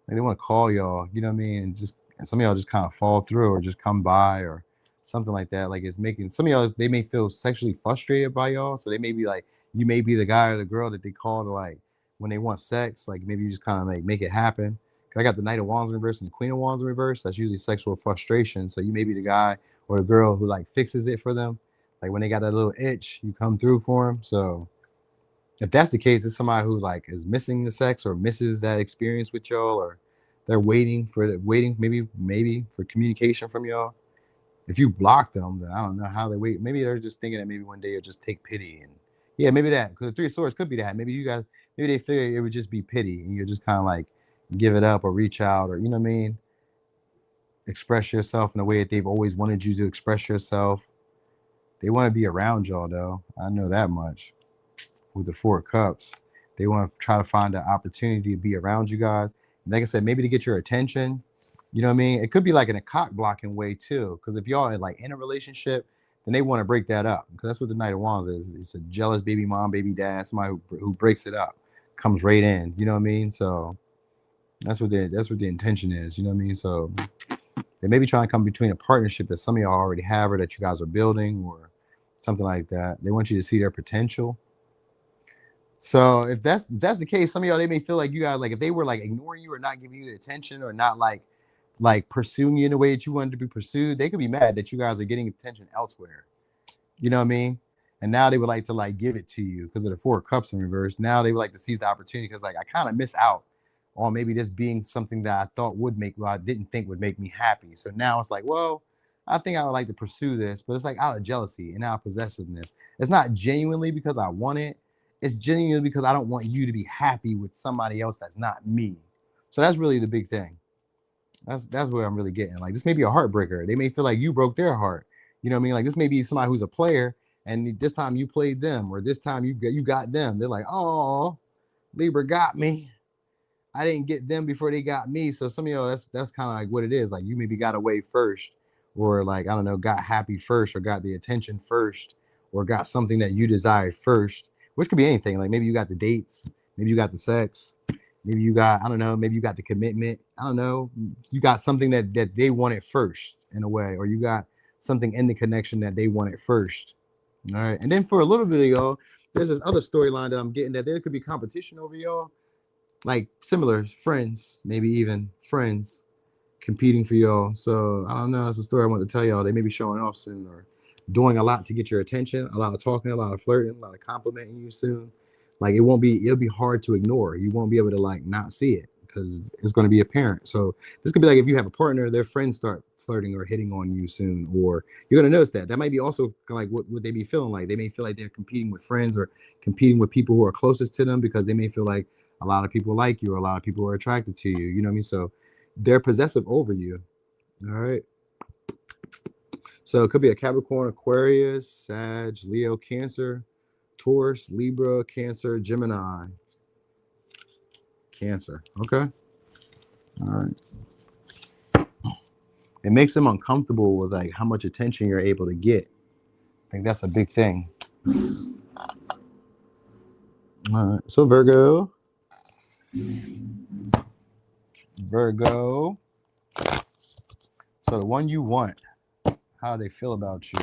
Like, they want to call y'all. You know what I mean? And some of y'all just kind of fall through, or just come by, or something like that. Like, it's making some of y'all, they may feel sexually frustrated by y'all. So they may be like, you may be the guy or the girl that they call to, like, when they want sex. Like, maybe you just kind of like make it happen. I got the Knight of Wands in reverse and the Queen of Wands in reverse. That's usually sexual frustration. So you may be the guy or the girl who like fixes it for them. Like, when they got that little itch, you come through for them. So if that's the case, it's somebody who like is missing the sex, or misses that experience with y'all, or they're waiting maybe for communication from y'all. If you block them, then I don't know how they wait. Maybe they're just thinking that maybe one day you'll just take pity. And yeah, maybe that, because the Three of Swords could be that. Maybe they figure it would just be pity, and you'll just kind of like give it up, or reach out, or, you know what I mean, express yourself in a way that they've always wanted you to express yourself. They want to be around y'all, though. I know that much. With the Four of Cups, they want to try to find an opportunity to be around you guys. Like I said, maybe to get your attention. You know what I mean? It could be like in a cock blocking way too. Because if y'all are like in a relationship, then they want to break that up. Because that's what the Knight of Wands is. It's a jealous baby mom, baby dad, somebody who breaks it up, comes right in. You know what I mean? So that's what the intention is. You know what I mean? So they may be trying to come between a partnership that some of y'all already have, or that you guys are building, or something like that. They want you to see their potential. So if that's the case, some of y'all, they may feel like you guys, like, if they were like ignoring you or not giving you the attention, or not like pursuing you in the way that you wanted to be pursued, they could be mad that you guys are getting attention elsewhere. You know what I mean? And now they would like to like give it to you because of the Four of Cups in reverse. Now they would like to seize the opportunity, because like, I kind of miss out on maybe this being something that I thought would make, well, I didn't think would make me happy. So now it's like, well, I think I would like to pursue this, but it's like out of jealousy and out of possessiveness. It's not genuinely because I want it. It's genuinely because I don't want you to be happy with somebody else that's not me. So that's really the big thing. That's where I'm really getting. Like, this may be a heartbreaker. They may feel like you broke their heart. You know what I mean? Like, this may be somebody who's a player, and this time you played them, or this time you got them. They're like, oh, Libra got me. I didn't get them before they got me. So some of y'all, that's kind of like what it is. Like, you maybe got away first, or like, I don't know, got happy first, or got the attention first, or got something that you desired first, which could be anything. Like, maybe you got the dates, maybe you got the sex, maybe you got, I don't know, maybe you got the commitment. I don't know. You got something that they wanted first in a way, or you got something in the connection that they wanted first. All right. And then for a little bit of y'all, there's this other storyline that I'm getting, that there could be competition over y'all, like similar friends, maybe even friends competing for y'all. So I don't know. It's a story I want to tell y'all. They may be showing off soon, or doing a lot to get your attention, a lot of talking, a lot of flirting, a lot of complimenting you soon. Like, it'll be hard to ignore. You won't be able to like not see it, because it's going to be apparent. So this could be like, if you have a partner, their friends start flirting or hitting on you soon, or you're going to notice that. That might be also like what they be feeling like. They may feel like they're competing with friends, or competing with people who are closest to them, because they may feel like a lot of people like you, or a lot of people are attracted to you. You know what I mean? So they're possessive over you. All right. So it could be a Capricorn, Aquarius, Sag, Leo, Cancer, Taurus, Libra, Cancer, Gemini, Cancer. Okay. All right. It makes them uncomfortable with like how much attention you're able to get. I think that's a big thing. All right. So Virgo. So the one you want, how do they feel about you?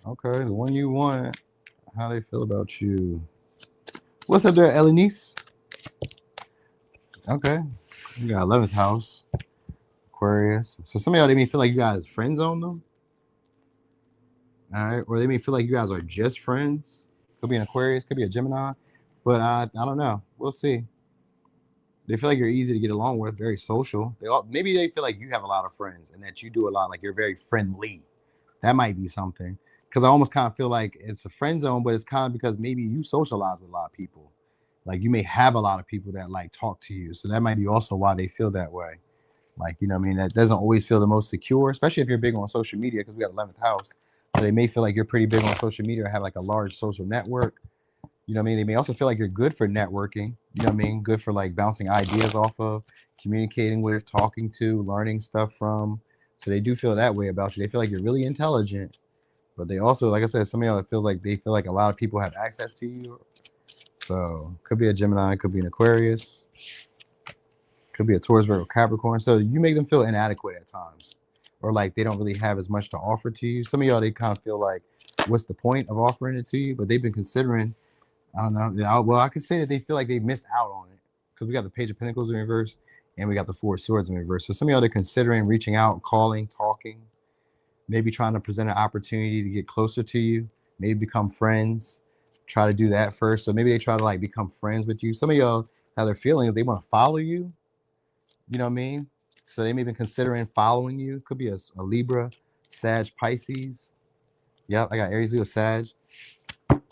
Okay, the one you want, how they feel about you. What's up there, Elenice? Okay, you got 11th house, Aquarius. So some of y'all, they may feel like you guys friend zone them. All right, or they may feel like you guys are just friends. Could be an Aquarius, could be a Gemini, but I don't know. We'll see. They feel like you're easy to get along with, very social. Maybe they feel like you have a lot of friends and that you do a lot, like you're very friendly. That might be something. Because I almost kind of feel like it's a friend zone, but it's kind of because maybe you socialize with a lot of people. Like you may have a lot of people that like talk to you. So that might be also why they feel that way. Like, you know what I mean? That doesn't always feel the most secure, especially if you're big on social media, because we got 11th house. So they may feel like you're pretty big on social media or have like a large social network. You know what I mean? They may also feel like you're good for networking. You know what I mean? Good for like bouncing ideas off of, communicating with, talking to, learning stuff from. So they do feel that way about you. They feel like you're really intelligent. But they also, like I said, some of y'all, it feels like they feel like a lot of people have access to you. So could be a Gemini, could be an Aquarius, could be a Taurus, Virgo, Capricorn. So you make them feel inadequate at times, or like they don't really have as much to offer to you. Some of y'all, they kind of feel like, what's the point of offering it to you? But they've been considering, I don't know. Well, I could say that they feel like they missed out on it because we got the Page of Pentacles in reverse and we got the Four of Swords in reverse. So some of y'all, they're considering reaching out, calling, talking. Maybe trying to present an opportunity to get closer to you, maybe become friends, try to do that first. So maybe they try to like become friends with you. Some of y'all have their feelings, they want to follow you. You know what I mean? So they may be considering following you. Could be a Libra, Sag, Pisces. Yep, I got Aries, Leo, Sag. All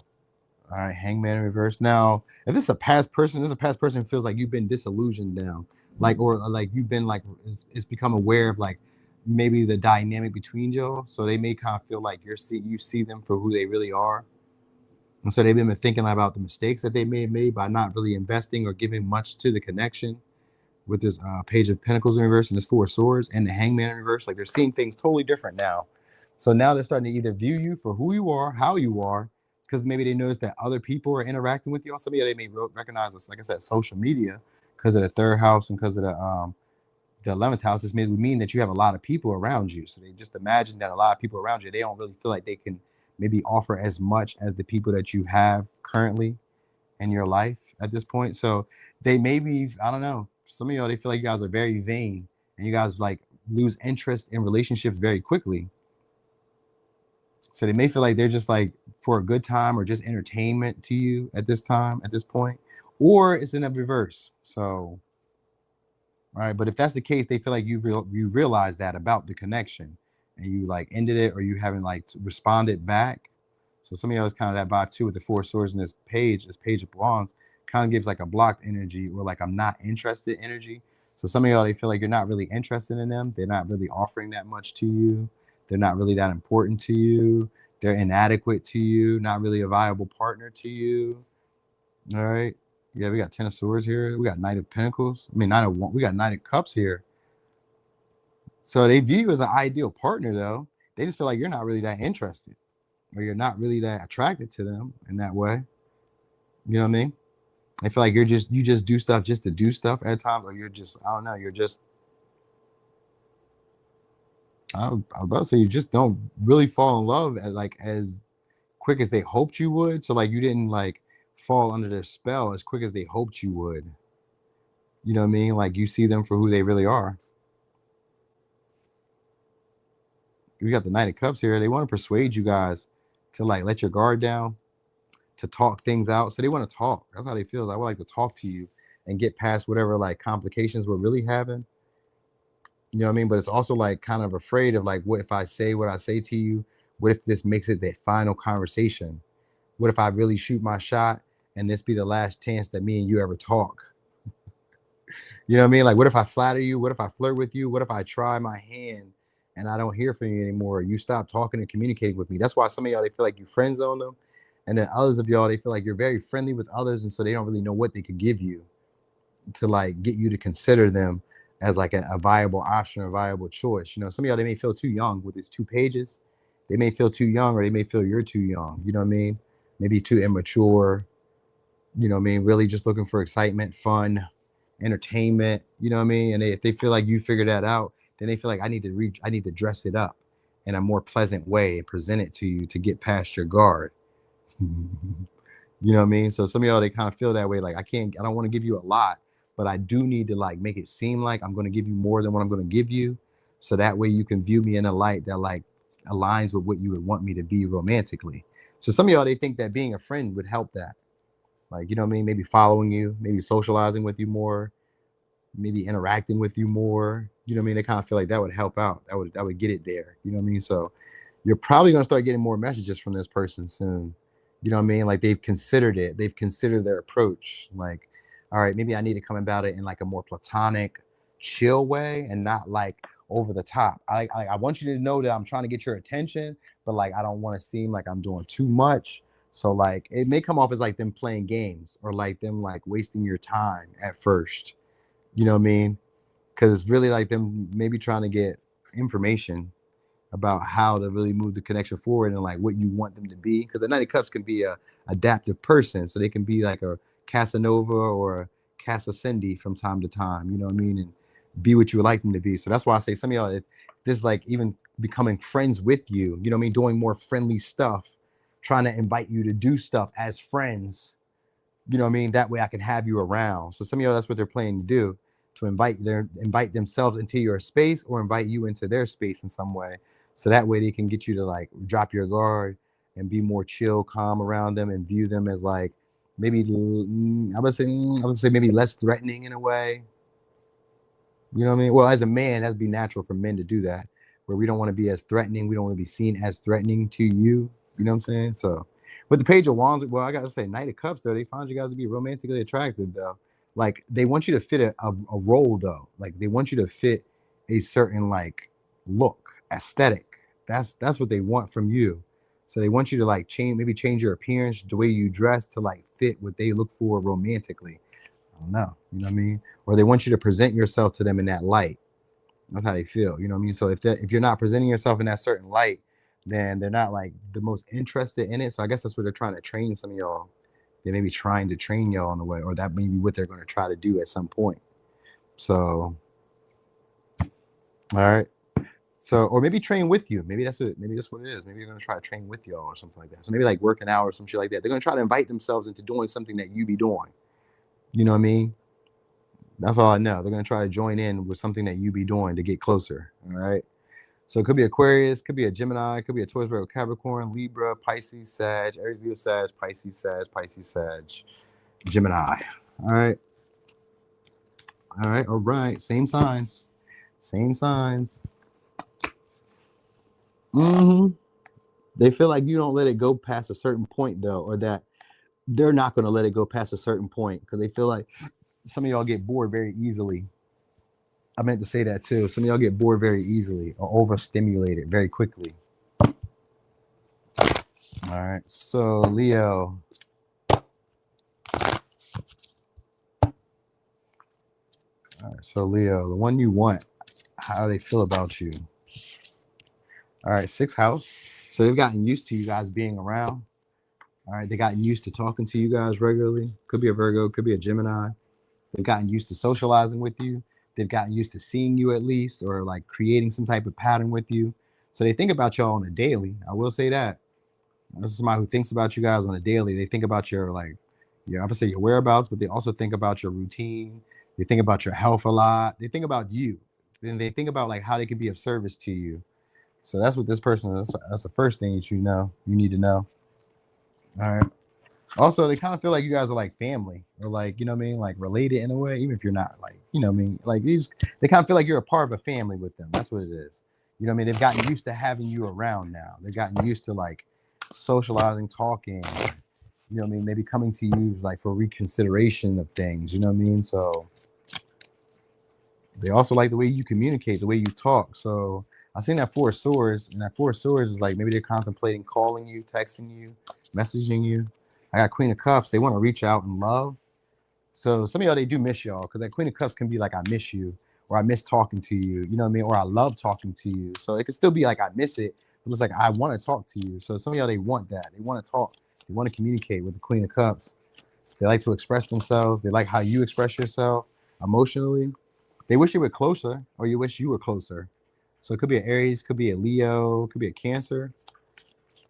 right, Hangman in reverse. Now, if this is a past person, this is a past person who feels like you've been disillusioned now. Like, or like you've been like, it's become aware of like, maybe the dynamic between y'all, so they may kind of feel like you see them for who they really are, and so they've been thinking about the mistakes that they may have made by not really investing or giving much to the connection with this Page of Pentacles in reverse and this Four of Swords and the Hangman in reverse. Like they're seeing things totally different now, so now they're starting to either view you for who you are, how you are, because maybe they notice that other people are interacting with you. Some of you, they may recognize this, like I said, social media, because of the third house and because of the 11th house. This may mean that you have a lot of people around you. So they just imagine that a lot of people around you, they don't really feel like they can maybe offer as much as the people that you have currently in your life at this point. So they maybe, I don't know, some of y'all, they feel like you guys are very vain and you guys like lose interest in relationships very quickly. So they may feel like they're just like for a good time or just entertainment to you at this time, at this point, or it's in a reverse. So all right, but if that's the case, they feel like you realize that about the connection, and you like ended it, or you haven't like responded back. So some of y'all is kind of that vibe too with the Four Swords in this Page of Wands, kind of gives like a blocked energy or like I'm not interested energy. So some of y'all, they feel like you're not really interested in them. They're not really offering that much to you. They're not really that important to you. They're inadequate to you. Not really a viable partner to you. All right. Yeah, we got Ten of Swords here. We got Knight of Pentacles. I mean, we got Knight of Cups here. So they view you as an ideal partner, though. They just feel like you're not really that interested, or you're not really that attracted to them in that way. You know what I mean? They feel like you just do stuff just to do stuff at times, or you're just, I don't know, you're just, I was about to say, you just don't really fall in love as quick as they hoped you would. So like you didn't like fall under their spell as quick as they hoped you would. You know what I mean? Like you see them for who they really are. We got the Knight of Cups here. They want to persuade you guys to like let your guard down, to talk things out. So they want to talk. That's how they feel. I would like to talk to you and get past whatever like complications we're really having. You know what I mean? But it's also like kind of afraid of like, what if I say what I say to you? What if this makes it that final conversation? What if I really shoot my shot and this be the last chance that me and you ever talk? You know what I mean? Like, what if I flatter you? What if I flirt with you? What if I try my hand and I don't hear from you anymore? You stop talking and communicating with me. That's why some of y'all, they feel like you friend zone them. And then others of y'all, they feel like you're very friendly with others. And so they don't really know what they could give you to like get you to consider them as like a viable option or viable choice. You know, some of y'all, they may feel too young with these 2 pages. They may feel too young, or they may feel you're too young. You know what I mean? Maybe too immature. You know what I mean? Really just looking for excitement, fun, entertainment. You know what I mean? And if they feel like you figured that out, then they feel like I need to dress it up in a more pleasant way and present it to you to get past your guard. You know what I mean? So some of y'all, they kind of feel that way. Like, I don't want to give you a lot, but I do need to like make it seem like I'm going to give you more than what I'm going to give you. So that way you can view me in a light that like aligns with what you would want me to be romantically. So some of y'all, they think that being a friend would help that. Like, you know what I mean? Maybe following you, maybe socializing with you more, maybe interacting with you more. You know what I mean? They kind of feel like that would help out. That would get it there. You know what I mean? So you're probably going to start getting more messages from this person soon. You know what I mean? Like, they've considered it. They've considered their approach. Like, all right, maybe I need to come about it in like a more platonic, chill way and not like over the top. I want you to know that I'm trying to get your attention, but like I don't want to seem like I'm doing too much. So like it may come off as like them playing games or like them like wasting your time at first. You know what I mean? Because it's really like them maybe trying to get information about how to really move the connection forward and like what you want them to be. Because the Knight of Cups can be a adaptive person, so they can be like a Casanova or a Casascendi from time to time. You know what I mean? And be what you would like them to be. So that's why I say some of y'all, if this like even becoming friends with you, you know what I mean, doing more friendly stuff, trying to invite you to do stuff as friends. You know what I mean? That way I can have you around. So some of y'all, that's what they're planning to do, to invite themselves into your space or invite you into their space in some way. So that way they can get you to like drop your guard and be more chill, calm around them and view them as like maybe I would say maybe less threatening in a way. You know what I mean? Well, as a man, that'd be natural for men to do that, where we don't want to be as threatening. We don't want to be seen as threatening to you. You know what I'm saying? So, with the Page of Wands, well, I gotta say, Knight of Cups, though, they find you guys to be romantically attractive, though. Like, they want you to fit a role, though. Like, they want you to fit a certain like look, aesthetic. That's what they want from you. So they want you to like change your appearance, the way you dress to like fit what they look for romantically. I don't know. You know what I mean? Or they want you to present yourself to them in that light. That's how they feel. You know what I mean? So if you're not presenting yourself in that certain light, then they're not like the most interested in it. So I guess that's what they're trying to train some of y'all. They may be trying to train y'all in a way, or that may be what they're going to try to do at some point. So, all right. So, or maybe train with you. Maybe that's what it is. Maybe you're going to try to train with y'all or something like that. So maybe like working out or some shit like that. They're going to try to invite themselves into doing something that you be doing. You know what I mean? That's all I know. They're going to try to join in with something that you be doing to get closer. All right. So it could be Aquarius, could be a Gemini, could be a Taurus, Virgo, Capricorn, Libra, Pisces, Sag, Aries, Leo, Sag, Pisces, Gemini. All right. All right. All right. Same signs. Same signs. They feel like you don't let it go past a certain point, though, or that they're not going to let it go past a certain point because they feel like some of y'all get bored very easily. I meant to say that too. Some of y'all get bored very easily or overstimulated very quickly. All right. So Leo. All right. So Leo, the one you want, how do they feel about you? All right. 6th house. So they've gotten used to you guys being around. All right. They gotten used to talking to you guys regularly. Could be a Virgo, could be a Gemini. They've gotten used to socializing with you. They've gotten used to seeing you at least, or like creating some type of pattern with you. So they think about y'all on a daily. I will say that. This is somebody who thinks about you guys on a daily. They think about your I would say your whereabouts, but they also think about your routine. They think about your health a lot. They think about you. Then they think about like how they can be of service to you. So that's what this person is. That's the first thing that you need to know. All right. Also, they kind of feel like you guys are like family, or like, you know what I mean, like related in a way, even if you're not, like, you know what I mean, like they kind of feel like you're a part of a family with them. That's what it is. You know what I mean? They've gotten used to having you around now. They've gotten used to like socializing, talking, you know what I mean, maybe coming to you like for reconsideration of things, you know what I mean? So They also like the way you communicate, the way you talk. So I seen that Four of Swords, and that Four of Swords is like maybe they're contemplating calling you, texting you, messaging you. I got Queen of Cups. They want to reach out in love. So some of y'all, they do miss y'all, because that Queen of Cups can be like, I miss you, or I miss talking to you, you know what I mean? Or I love talking to you. So it could still be like, I miss it, but it's like, I want to talk to you. So some of y'all, they want that. They want to talk. They want to communicate with the Queen of Cups. They like to express themselves. They like how you express yourself emotionally. They wish you were closer, or you wish you were closer. So it could be an Aries, could be a Leo, could be a Cancer.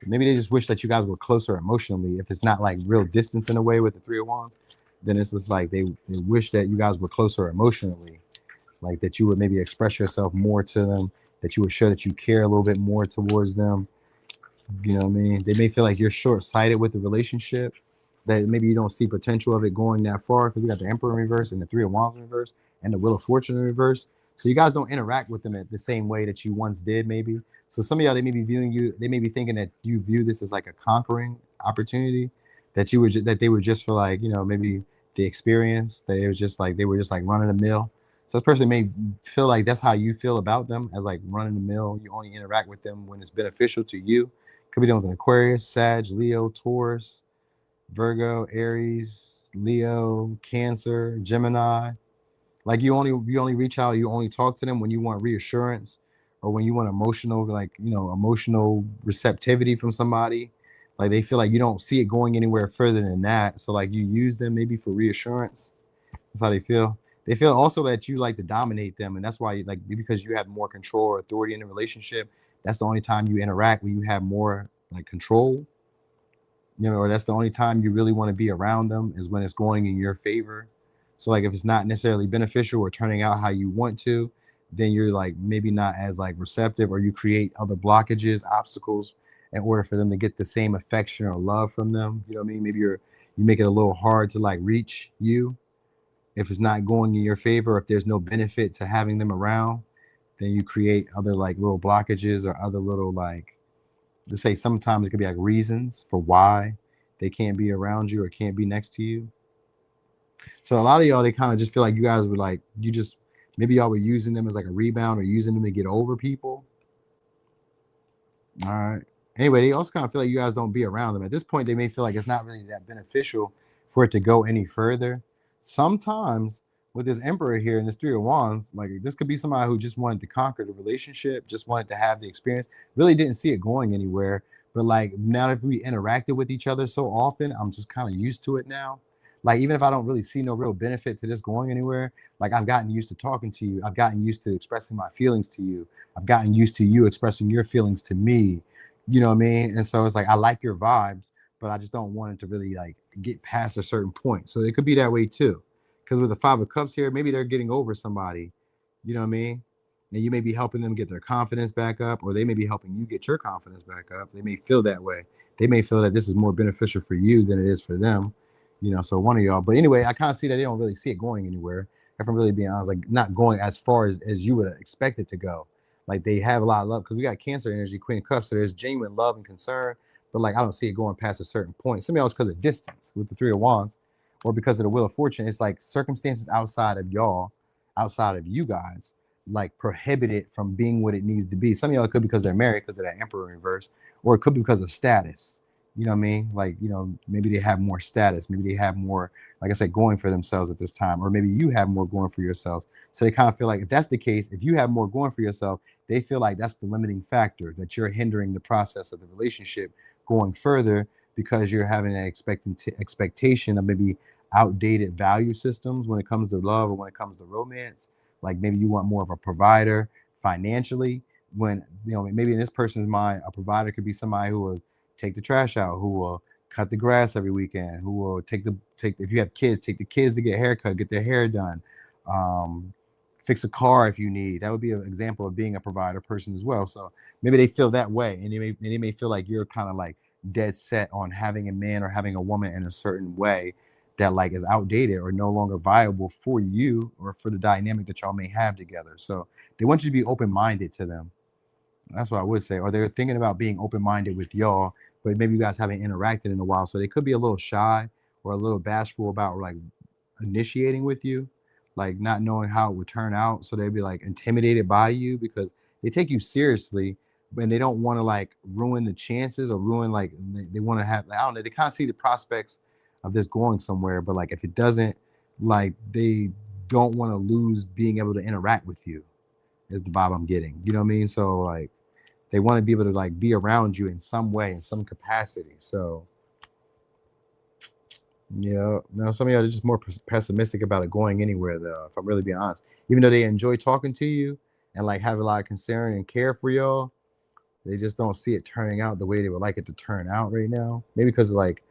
Maybe they just wish that you guys were closer emotionally. If it's not like real distance in a way with the Three of Wands, then it's just like they wish that you guys were closer emotionally. Like that you would maybe express yourself more to them, that you would show that you care a little bit more towards them. You know what I mean? They may feel like you're short-sighted with the relationship, that maybe you don't see potential of it going that far, because we got the Emperor in reverse and the Three of Wands in reverse and the Wheel of Fortune in reverse. So you guys don't interact with them at the same way that you once did, maybe. So some of y'all, they may be viewing you, they may be thinking that you view this as like a conquering opportunity, that you were that they were just for like, you know, maybe the experience. They was just like, they were just like running the mill. So this person may feel like that's how you feel about them, as like running the mill. You only interact with them when it's beneficial to you. Could be dealing with an Aquarius, Sag, Leo, Taurus, Virgo, Aries, Leo, Cancer, Gemini. Like you only reach out, you only talk to them when you want reassurance, or when you want emotional, like, you know, emotional receptivity from somebody. Like they feel like you don't see it going anywhere further than that. So like you use them maybe for reassurance. That's how they feel. They feel also that you like to dominate them, and that's why, like, because you have more control or authority in the relationship. That's the only time you interact, when you have more like control, you know, or that's the only time you really want to be around them, is when it's going in your favor. So like if it's not necessarily beneficial or turning out how you want to, then you're like maybe not as like receptive, or you create other blockages, obstacles, in order for them to get the same affection or love from them. You know what I mean? Maybe you make it a little hard to like reach you if it's not going in your favor. If there's no benefit to having them around, then you create other like little blockages, or other little like, to say, sometimes it could be like reasons for why they can't be around you or can't be next to you. So a lot of y'all, they kind of just feel like you guys were like, you just, maybe y'all were using them as like a rebound, or using them to get over people. All right. Anyway, they also kind of feel like you guys don't be around them. At this point, they may feel like it's not really that beneficial for it to go any further. Sometimes with this Emperor here and this Three of Wands, like this could be somebody who just wanted to conquer the relationship, just wanted to have the experience, really didn't see it going anywhere. But like now that we interacted with each other so often, I'm just kind of used to it now. Like even if I don't really see no real benefit to this going anywhere, like I've gotten used to talking to you. I've gotten used to expressing my feelings to you. I've gotten used to you expressing your feelings to me. You know what I mean? And so it's like I like your vibes, but I just don't want it to really like get past a certain point. So it could be that way too. Because with the Five of Cups here, maybe they're getting over somebody. You know what I mean? And you may be helping them get their confidence back up, or they may be helping you get your confidence back up. They may feel that way. They may feel that this is more beneficial for you than it is for them. You know, so one of y'all. But anyway, I kind of see that they don't really see it going anywhere. If I'm really being honest, like not going as far as you would expect it to go. Like they have a lot of love, because we got Cancer energy, Queen of Cups, so there's genuine love and concern. But like I don't see it going past a certain point. Some of y'all, it's because of distance with the Three of Wands, or because of the Wheel of Fortune. It's like circumstances outside of y'all, outside of you guys, like prohibit it from being what it needs to be. Some of y'all, it could be because they're married, because of that Emperor in reverse, or it could be because of status. You know what I mean? Like, you know, maybe they have more status. Maybe they have more, like I said, going for themselves at this time. Or maybe you have more going for yourselves. So they kind of feel like, if that's the case, if you have more going for yourself, they feel like that's the limiting factor, that you're hindering the process of the relationship going further, because you're having an expectation of maybe outdated value systems when it comes to love, or when it comes to romance. Like maybe you want more of a provider financially, when, you know, maybe in this person's mind, a provider could be somebody who will take the trash out, who will cut the grass every weekend, who will take if you have kids, take the kids to get a haircut, get their hair done, fix a car if you need. That would be an example of being a provider person as well. So maybe they feel that way, and they may feel like you're kind of like dead set on having a man or having a woman in a certain way that like is outdated or no longer viable for you, or for the dynamic that y'all may have together. So they want you to be open-minded to them. That's what I would say. Or they're thinking about being open-minded with y'all, but maybe you guys haven't interacted in a while. So they could be a little shy or a little bashful about like initiating with you. like not knowing how it would turn out. So they'd be like intimidated by you because they take you seriously, but they don't want to like ruin the chances or ruin like they want to have, like, I don't know, they kind of see the prospects of this going somewhere, but like if it doesn't, like they don't want to lose being able to interact with you is the vibe I'm getting. You know what I mean? So like they want to be able to like be around you in some way, in some capacity. So yeah, no, some of y'all are just more pessimistic about it going anywhere though, if I'm really being honest. Even though they enjoy talking to you and like have a lot of concern and care for y'all, they just don't see it turning out the way they would like it to turn out right now. Maybe because like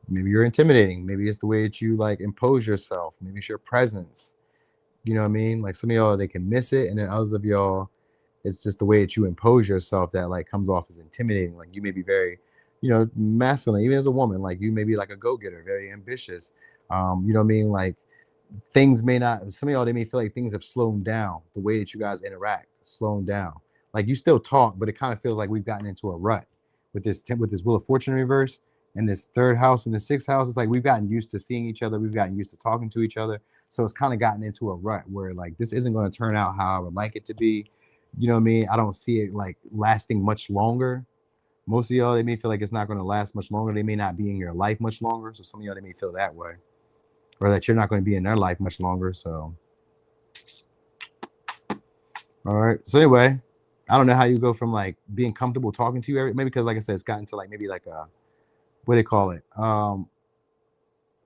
maybe you're intimidating. Maybe it's the way that you like impose yourself. Maybe it's your presence. You know what I mean? Like some of y'all, they can miss it, and then others of y'all, it's just the way that you impose yourself that like comes off as intimidating. Like you may be very, masculine, even as a woman. Like you may be like a go-getter, very ambitious. You know what I mean? Like things may not. Some of y'all, they may feel like things have slowed down. The way that you guys interact, slowed down. Like you still talk, but it kind of feels like we've gotten into a rut with this Wheel of Fortune reverse and this third house and the sixth house. It's like we've gotten used to seeing each other. We've gotten used to talking to each other. So it's kind of gotten into a rut where like this isn't going to turn out how I would like it to be. You know what I mean? I don't see it like lasting much longer. Most of y'all, they may feel like it's not going to last much longer. They may not be in your life much longer. So some of y'all, they may feel that way, or that you're not going to be in their life much longer. So, all right. So anyway, I don't know how you go from like being comfortable talking to you maybe because like I said, it's gotten to like maybe like a, what do they call it?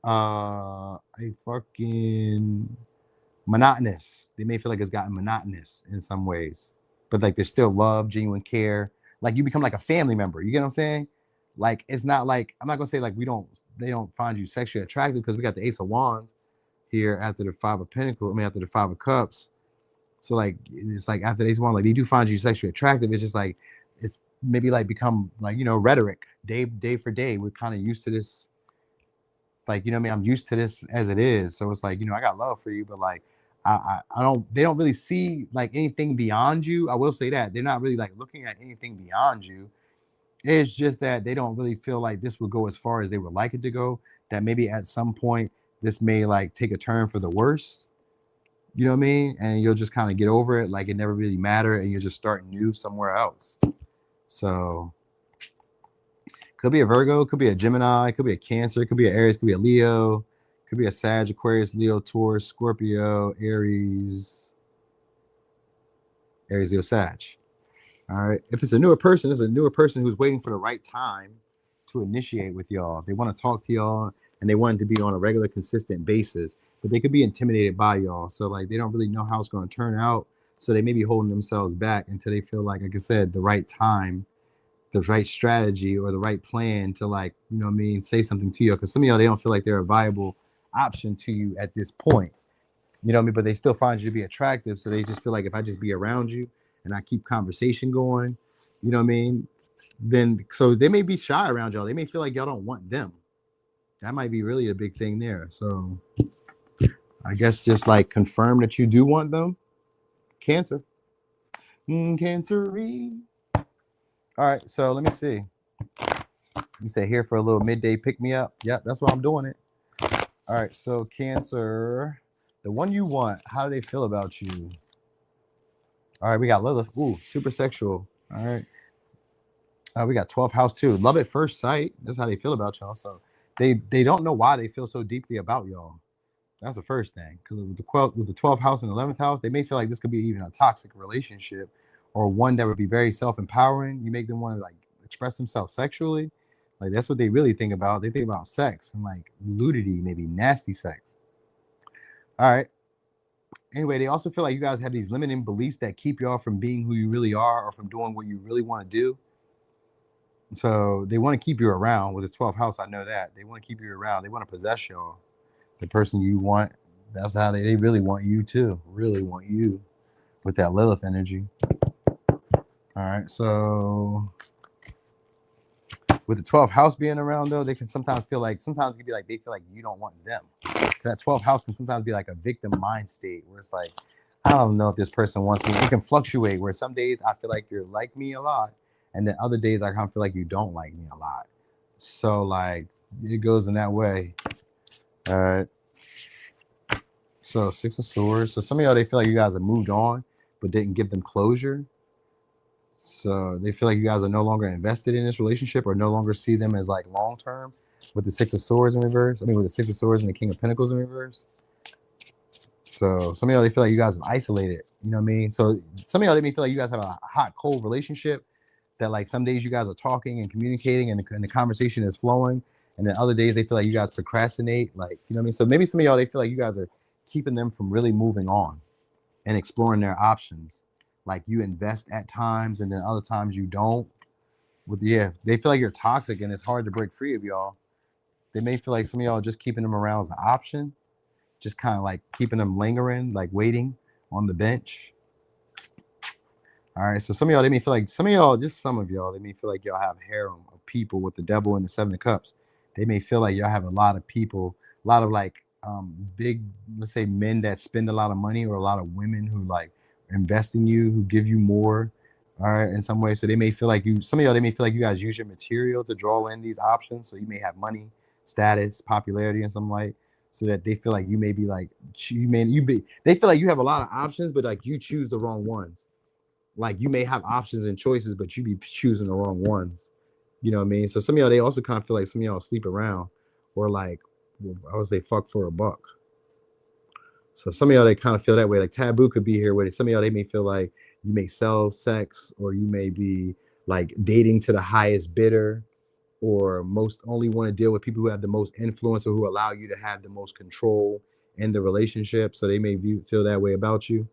A fucking monotonous. They may feel like it's gotten monotonous in some ways, but like there's still love, genuine care. Like you become like a family member. You get what I'm saying? Like it's not like, I'm not gonna say like they don't find you sexually attractive because we got the Ace of Wands here after the Five of Pentacles. I mean after the Five of Cups. So like it's like after the Ace of Wands, like they do find you sexually attractive. It's just like it's maybe like become like rhetoric day for day. We're kind of used to this. Like, you know what I mean? I'm used to this as it is. So it's like, I got love for you, but like, they don't really see like anything beyond you. I will say that they're not really like looking at anything beyond you. It's just that they don't really feel like this would go as far as they would like it to go. That maybe at some point this may like take a turn for the worse. You know what I mean? And you'll just kind of get over it. Like it never really mattered. And you'll just start new somewhere else. So could be a Virgo, could be a Gemini, could be a Cancer, could be an Aries, could be a Leo, could be a Sag, Aquarius, Leo, Taurus, Scorpio, Aries, Leo, Sag. All right. If it's a newer person, it's a newer person who's waiting for the right time to initiate with y'all. They want to talk to y'all and they want it to be on a regular, consistent basis, but they could be intimidated by y'all. So like they don't really know how it's going to turn out. So they may be holding themselves back until they feel like I said, the right time, the right strategy or the right plan to like, say something to you. Because some of y'all, they don't feel like they're a viable option to you at this point. You know what I mean? But they still find you to be attractive. So they just feel like if I just be around you and I keep conversation going, you know what I mean? Then, so they may be shy around y'all. They may feel like y'all don't want them. That might be really a big thing there. So I guess just like confirm that you do want them. Cancer. Cancer-y. All right, so let me see. You say here for a little midday pick me up. Yep, that's why I'm doing it. All right, so Cancer, the one you want, how do they feel about you? All right, we got Lilith. Ooh, super sexual. All right. We got 12th house too. Love at first sight. That's how they feel about y'all. So they don't know why they feel so deeply about y'all. That's the first thing. Because with the 12th house and 11th house, they may feel like this could be even a toxic relationship or one that would be very self-empowering. You make them want to like express themselves sexually. Like that's what they really think about. They think about sex and like nudity, maybe nasty sex. All right. Anyway, they also feel like you guys have these limiting beliefs that keep y'all from being who you really are or from doing what you really want to do. So they want to keep you around. With the 12th house, I know that. They want to keep you around. They want to possess y'all. The person you want, that's how they really want you too. Really want you with that Lilith energy. All right, so with the 12th house being around though, they can sometimes feel like, sometimes it can be like they feel like you don't want them. That 12th house can sometimes be like a victim mind state where it's like, I don't know if this person wants me. It can fluctuate where some days I feel like you're like me a lot. And then other days I kind of feel like you don't like me a lot. So like it goes in that way. All right. So 6 of Swords. So some of y'all, they feel like you guys have moved on, but didn't give them closure. So they feel like you guys are no longer invested in this relationship or no longer see them as like long-term with the 6 of Swords in reverse. I mean, with the 6 of Swords and the King of Pentacles in reverse. So some of y'all, they feel like you guys have isolated. You know what I mean? So some of y'all, they may feel like you guys have a hot, cold relationship that like some days you guys are talking and communicating and the conversation is flowing. And then other days they feel like you guys procrastinate. Like, you know what I mean? So maybe some of y'all, they feel like you guys are keeping them from really moving on and exploring their options. Like you invest at times and then other times you don't. They feel like you're toxic and it's hard to break free of y'all. They may feel like some of y'all just keeping them around as an option, just kind of like keeping them lingering, like waiting on the bench. All right, so some of y'all, they may feel like some of y'all they may feel like y'all have harem of people with the devil and the 7 of Cups. They may feel like y'all have a lot of people, a lot of like big, let's say men that spend a lot of money, or a lot of women who like invest in you, who give you more, all right, in some way. So they may feel like some of y'all, they may feel like you guys use your material to draw in these options. So you may have money, status, popularity, and something like, so that they feel like you may be like, they feel like you have a lot of options, but like you choose the wrong ones. Like you may have options and choices, but you be choosing the wrong ones. You know what I mean? So some of y'all, they also kind of feel like some of y'all sleep around, or like, I would say fuck for a buck. So some of y'all, they kind of feel that way. Like Taboo could be here with it. Some of y'all, they may feel like you may sell sex, or you may be like dating to the highest bidder, or most only want to deal with people who have the most influence or who allow you to have the most control in the relationship. So they may feel that way about you.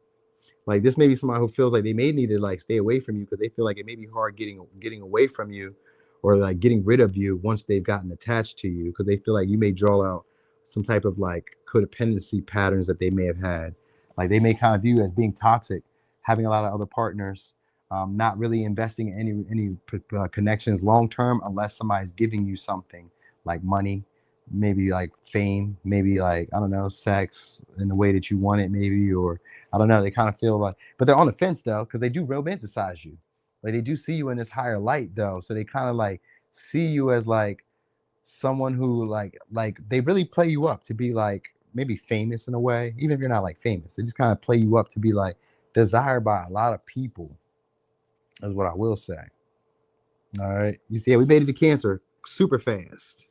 Like this may be somebody who feels like they may need to like stay away from you because they feel like it may be hard getting away from you, or like getting rid of you once they've gotten attached to you, because they feel like you may draw out some type of like codependency patterns that they may have had. Like they may kind of view you as being toxic, having a lot of other partners, not really investing in any connections long term unless somebody's giving you something like money, maybe like fame, maybe like, I don't know, sex in the way that you want it, maybe, or I don't know. They kind of feel like, but they're on the fence though, because they do romanticize you. Like they do see you in this higher light though. So they kind of like see you as like someone who like they really play you up to be like maybe famous in a way, even if you're not like famous. They just kind of play you up to be like desired by a lot of people, is what I will say. All right. You see, we made it to Cancer super fast.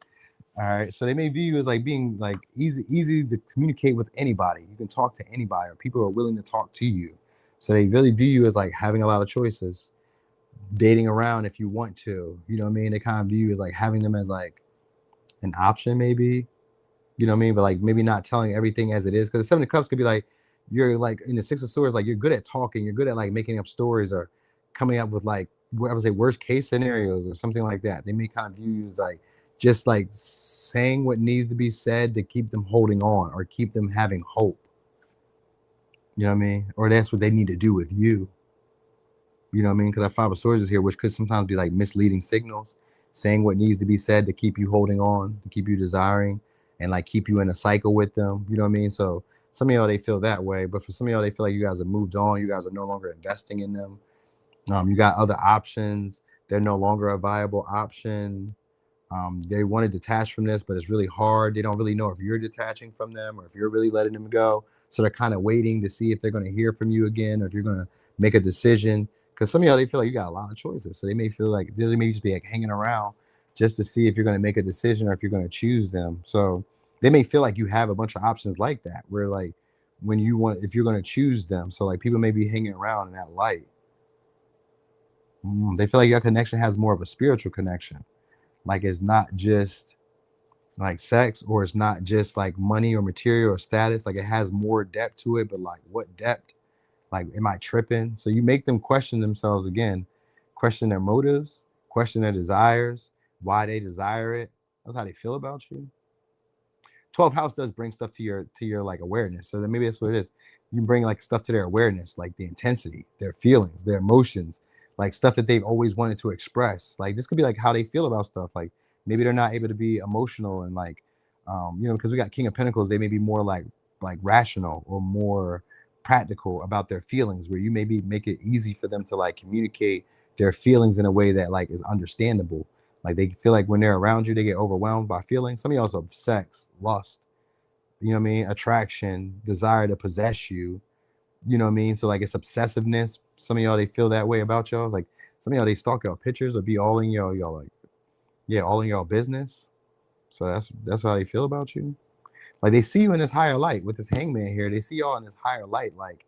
All right, so they may view you as like being like easy to communicate with anybody. You can talk to anybody, or people are willing to talk to you. So they really view you as like having a lot of choices, dating around if you want to. You know what I mean? They kind of view you as like having them as like an option, maybe. You know what I mean? But like maybe not telling everything as it is, because the 7 of Cups could be like you're like in the 6 of Swords, like you're good at talking, you're good at like making up stories or coming up with like I would say worst case scenarios or something like that. They may kind of view you as like just like saying what needs to be said to keep them holding on or keep them having hope. You know what I mean? Or that's what they need to do with you. You know what I mean? Because that 5 of Swords is here, which could sometimes be like misleading signals, saying what needs to be said to keep you holding on, to keep you desiring, and like keep you in a cycle with them. You know what I mean? So some of y'all, they feel that way, but for some of y'all, they feel like you guys have moved on. You guys are no longer investing in them. You got other options. They're no longer a viable option. They want to detach from this, but it's really hard. They don't really know if you're detaching from them or if you're really letting them go. So they're kind of waiting to see if they're going to hear from you again, or if you're going to make a decision. Because some of y'all, they feel like you got a lot of choices. So they may feel like they may just be like hanging around just to see if you're going to make a decision or if you're going to choose them. So they may feel like you have a bunch of options like that, where like when you want, if you're going to choose them. So like people may be hanging around in that light. They feel like your connection has more of a spiritual connection. Like it's not just like sex, or it's not just like money or material or status. Like it has more depth to it, but like what depth? Like, am I tripping? So you make them question themselves again, question their motives, question their desires, why they desire it. That's how they feel about you. 12th house does bring stuff to your like awareness. So then maybe that's what it is. You bring like stuff to their awareness, like the intensity, their feelings, their emotions, like stuff that they've always wanted to express. Like this could be like how they feel about stuff. Like maybe they're not able to be emotional and like, because we got King of Pentacles, they may be more like rational or more practical about their feelings, where you maybe make it easy for them to like communicate their feelings in a way that like is understandable. Like they feel like when they're around you, they get overwhelmed by feelings. Some of you also have sex, lust, you know what I mean, attraction, desire to possess you, you know what I mean? So like it's obsessiveness. Some of y'all, they feel that way about y'all. Like some of y'all, they stalk y'all pictures or be all in y'all like, yeah, all in y'all business. So that's how they feel about you. Like they see you in this higher light with this hangman here. They see y'all in this higher light. Like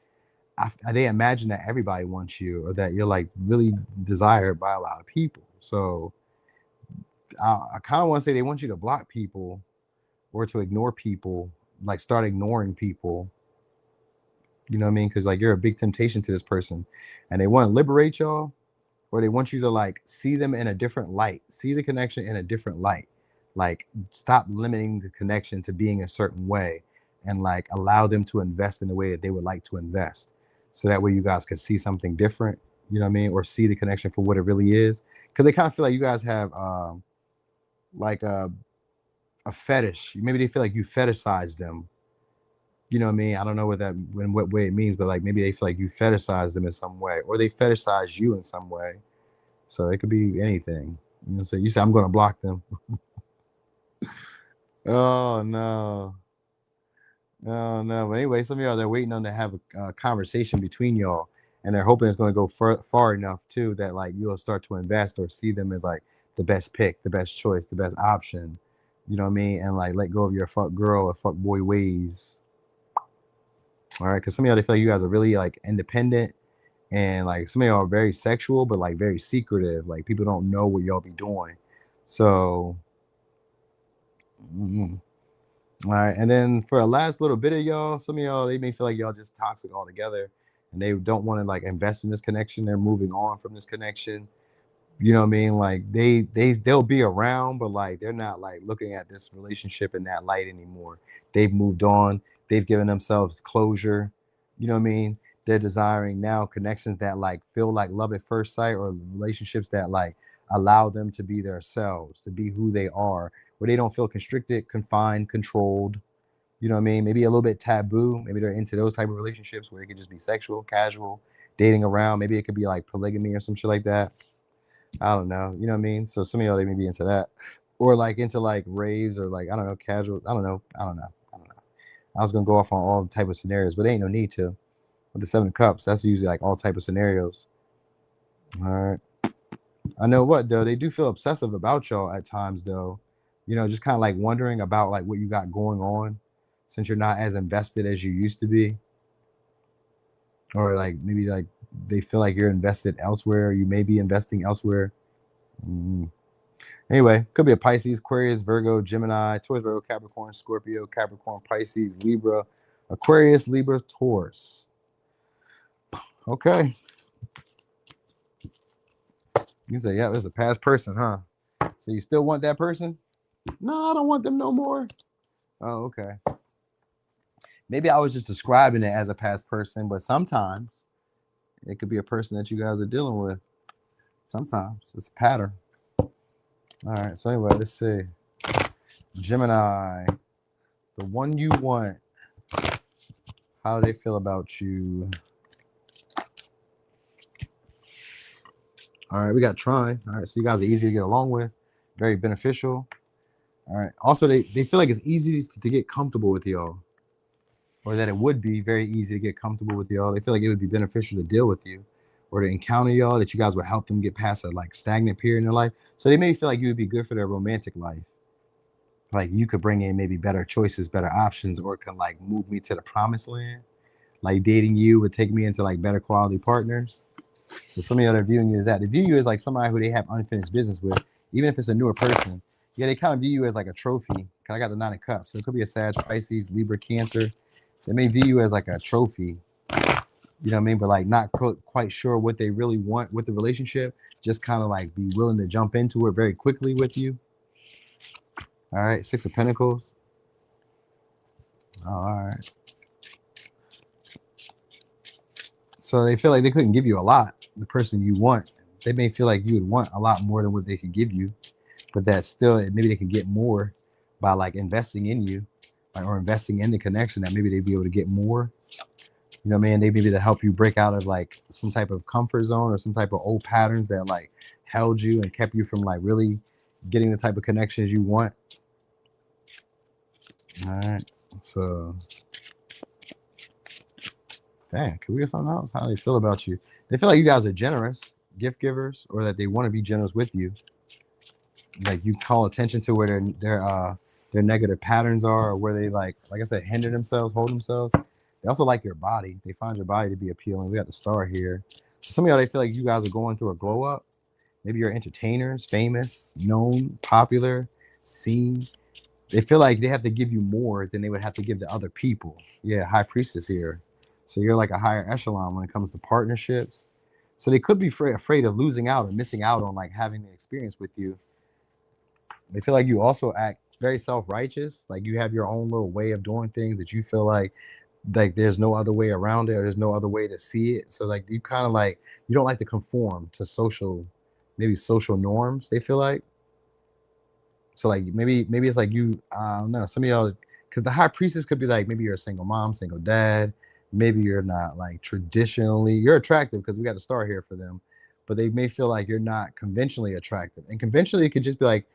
they imagine that everybody wants you or that you're like really desired by a lot of people. So I kind of want to say they want you to block people or to ignore people, like start ignoring people. You know what I mean? Because like you're a big temptation to this person, and they want to liberate y'all, or they want you to like see them in a different light, see the connection in a different light, like stop limiting the connection to being a certain way, and like allow them to invest in the way that they would like to invest, so that way you guys could see something different. You know what I mean? Or see the connection for what it really is, because they kind of feel like you guys have like a fetish. Maybe they feel like you fetishize them. You know what I mean? I don't know in what way it means, but like maybe they feel like you fetishize them in some way, or they fetishize you in some way. So it could be anything. You know, so you say I'm going to block them. Oh no, no, no. But anyway, some of y'all, they're waiting on to have a conversation between y'all, and they're hoping it's going to go far enough too that like you'll start to invest or see them as like the best pick, the best choice, the best option. You know what I mean? And like let go of your fuck girl or fuck boy ways. All right, because some of y'all, they feel like you guys are really like independent, and like some of y'all are very sexual, but like very secretive. Like people don't know what y'all be doing. So, all right. And then for a last little bit of y'all, some of y'all, they may feel like y'all just toxic altogether, and they don't want to like invest in this connection. They're moving on from this connection. You know what I mean? Like they'll be around, but like they're not like looking at this relationship in that light anymore. They've moved on. They've given themselves closure. You know what I mean? They're desiring now connections that like feel like love at first sight, or relationships that like allow them to be themselves, to be who they are, where they don't feel constricted, confined, controlled. You know what I mean? Maybe a little bit taboo. Maybe they're into those type of relationships where it could just be sexual, casual, dating around. Maybe it could be like polygamy or some shit like that. I don't know. You know what I mean? So some of y'all, they may be into that, or like into like raves, or like I don't know, casual. I don't know. I don't know. I don't know. I was gonna go off on all type of scenarios, but there ain't no need to. With the 7 of Cups, that's usually like all type of scenarios. All right. I know what though, they do feel obsessive about y'all at times though. You know, just kind of like wondering about like what you got going on, since you're not as invested as you used to be, or like maybe like they feel like you're invested elsewhere. You may be investing elsewhere. Anyway, could be a Pisces, Aquarius, Virgo, Gemini, Taurus, Virgo, Capricorn, Scorpio, Capricorn, Pisces, Libra, Aquarius, Libra, Taurus. Okay. You say, yeah, it's a past person, huh? So you still want that person? No, I don't want them no more. Oh, okay. Maybe I was just describing it as a past person, but sometimes it could be a person that you guys are dealing with. Sometimes it's a pattern. All right. So anyway, let's see. Gemini, the one you want. How do they feel about you? All right, we got Trine. All right, so you guys are easy to get along with, very beneficial. All right. Also, they feel like it's easy to get comfortable with y'all, or that it would be very easy to get comfortable with y'all. They feel like it would be beneficial to deal with you, or to encounter y'all, that you guys would help them get past a like stagnant period in their life. So they may feel like you would be good for their romantic life. Like you could bring in maybe better choices, better options, or can like move me to the promised land. Like dating you would take me into like better quality partners. So some of y'all are viewing you as that. They view you as like somebody who they have unfinished business with, even if it's a newer person. Yeah, they kind of view you as like a trophy. Cause I got the 9 of Cups, so it could be a Sag, Pisces, Libra, Cancer. They may view you as like a trophy. You know what I mean? But like not quite sure what they really want with the relationship. Just kind of like be willing to jump into it very quickly with you. All right, 6 of Pentacles. All right. So they feel like they couldn't give you a lot. The person you want, they may feel like you would want a lot more than what they could give you, but that still maybe they could get more by like investing in you, or investing in the connection. That maybe they'd be able to get more. You know what I mean? They maybe to help you break out of like some type of comfort zone or some type of old patterns that like held you and kept you from like really getting the type of connections you want. All right. So, dang, can we get something else? How do they feel about you? They feel like you guys are generous, gift givers, or that they want to be generous with you. Like you call attention to where their negative patterns are, or where they like I said, hinder themselves, hold themselves. They also like your body. They find your body to be appealing. We got the star here. So some of y'all, they feel like you guys are going through a glow up. Maybe you're entertainers, famous, known, popular, seen. They feel like they have to give you more than they would have to give to other people. Yeah, high priestess here. So you're like a higher echelon when it comes to partnerships. So they could be afraid of losing out or missing out on like having the experience with you. They feel like you also act very self-righteous. Like you have your own little way of doing things that you feel like there's no other way around it, or there's no other way to see it. So like you kind of like you don't like to conform to maybe social norms. They feel like. So like maybe it's like you, I don't know, some of y'all, because the high priestess could be like maybe you're a single mom, single dad, maybe you're not like traditionally, you're attractive because we got a star here for them, but they may feel like you're not conventionally attractive. And conventionally it could just be like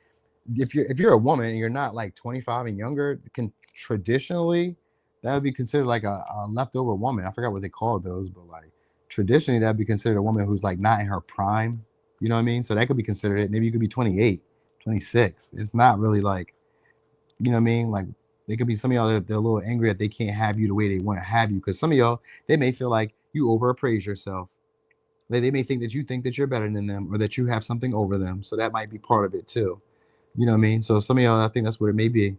if you're a woman and you're not like 25 and younger, traditionally that would be considered like a leftover woman. I forgot what they call those, but like traditionally that'd be considered a woman who's like not in her prime. You know what I mean? So that could be considered it. Maybe you could be 28. 26. It's not really like, you know what I mean? Like they could be some of y'all they're a little angry that they can't have you the way they want to have you, because some of y'all they may feel like you overappraise yourself. They may think that you think that you're better than them or that you have something over them. So that might be part of it too. You know what I mean? So some of y'all, I think that's what it may be.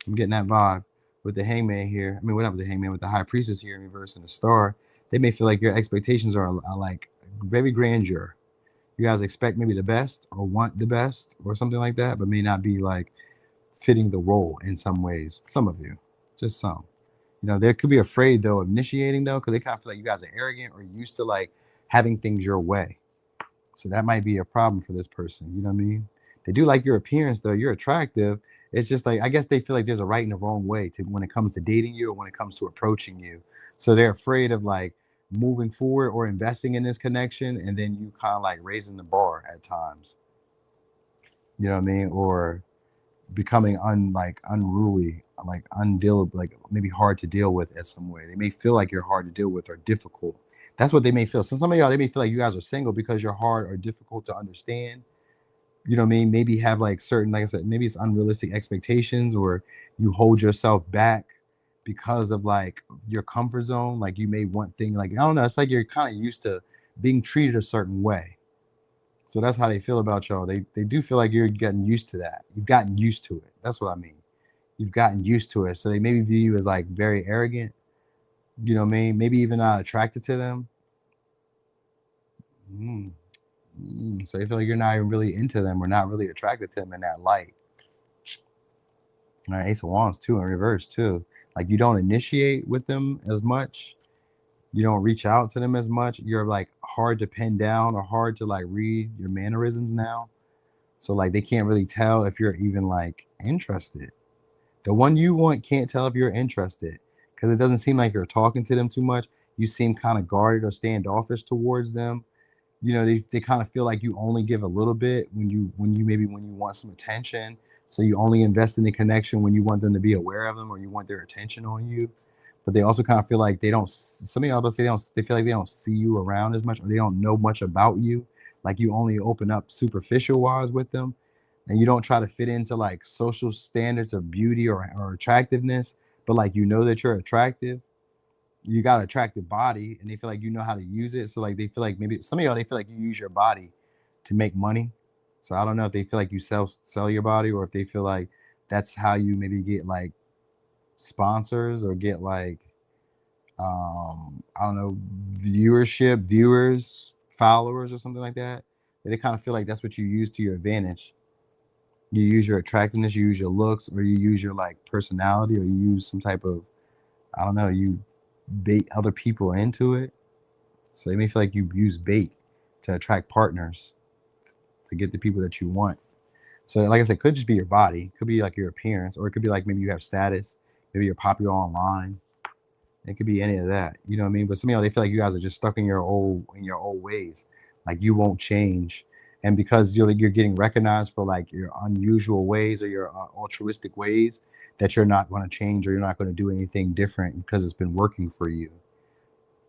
I'm getting that vibe with the hangman here. I mean, whatever, the hangman, with the high priestess here in reverse and the star. They may feel like your expectations are like very grandeur. You guys expect maybe the best or want the best or something like that, but may not be like fitting the role in some ways. Some of you, just some. You know, they could be afraid though of initiating though, because they kind of feel like you guys are arrogant or used to like having things your way. So that might be a problem for this person. You know what I mean? They do like your appearance though. You're attractive. It's just like I guess they feel like there's a right and a wrong way to when it comes to dating you or when it comes to approaching you. So they're afraid of like moving forward or investing in this connection, and then you kind of like raising the bar at times. You know what I mean? Or becoming unruly, like undeal, like maybe hard to deal with in some way. They may feel like you're hard to deal with or difficult. That's what they may feel. So some of y'all, they may feel like you guys are single because you're hard or difficult to understand. You know what I mean? Maybe have like certain, like I said, maybe it's unrealistic expectations, or you hold yourself back because of like your comfort zone. Like you may want things like, I don't know, it's like you're kind of used to being treated a certain way. So that's how they feel about y'all. They do feel like you're getting used to that. You've gotten used to it. That's what I mean. You've gotten used to it. So they maybe view you as like very arrogant. You know what I mean? Maybe even not attracted to them. So you feel like you're not even really into them or not really attracted to them in that light. All right, Ace of Wands too in reverse too. Like you don't initiate with them as much. You don't reach out to them as much. You're like hard to pin down or hard to like read your mannerisms now. So like they can't really tell if you're even like interested. The one you want can't tell if you're interested because it doesn't seem like you're talking to them too much. You seem kind of guarded or standoffish towards them. You know, they kind of feel like you only give a little bit when you want some attention. So you only invest in the connection when you want them to be aware of them or you want their attention on you. But they also kind of feel like they don't, some of y'all say they feel like they don't see you around as much, or they don't know much about you. Like you only open up superficial wise with them, and you don't try to fit into like social standards of beauty or attractiveness, but like you know that you're attractive. You got an attractive body, and they feel like you know how to use it. So like they feel like maybe some of y'all, they feel like you use your body to make money. So I don't know if they feel like you sell your body, or if they feel like that's how you maybe get like sponsors or get like I don't know, viewership, viewers, followers, or something like that. But they kind of feel like that's what you use to your advantage. You use your attractiveness, you use your looks, or you use your like personality, or you use some type of, I don't know, you bait other people into it. So they may feel like you use bait to attract partners to get the people that you want. So like I said, it could just be your body, it could be like your appearance, or it could be like maybe you have status, maybe you're popular online. It could be any of that, you know what I mean? But some of y'all, they feel like you guys are just stuck in your old ways, like you won't change. And because you're getting recognized for like your unusual ways or your altruistic ways, that you're not going to change or you're not going to do anything different because it's been working for you.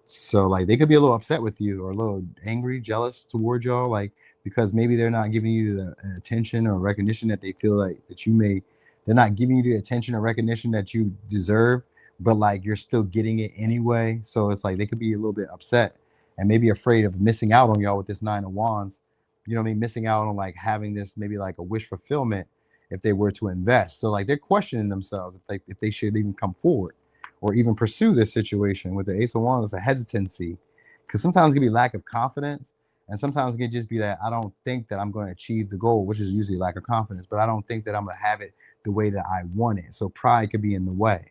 So like they could be a little upset with you or a little angry, jealous towards y'all, like because maybe they're not giving you the attention or recognition that they feel like that you may. They're not giving you the attention or recognition that you deserve, but like you're still getting it anyway. So it's like they could be a little bit upset and maybe afraid of missing out on y'all with this Nine of Wands. You know what I mean? Missing out on like having this maybe like a wish fulfillment if they were to invest. So like they're questioning themselves if they should even come forward or even pursue this situation. With the Ace of Wands, a hesitancy, because sometimes it can be lack of confidence, and sometimes it can just be that I don't think that I'm going to achieve the goal, which is usually lack of confidence, but I don't think that I'm going to have it the way that I want it. So pride could be in the way.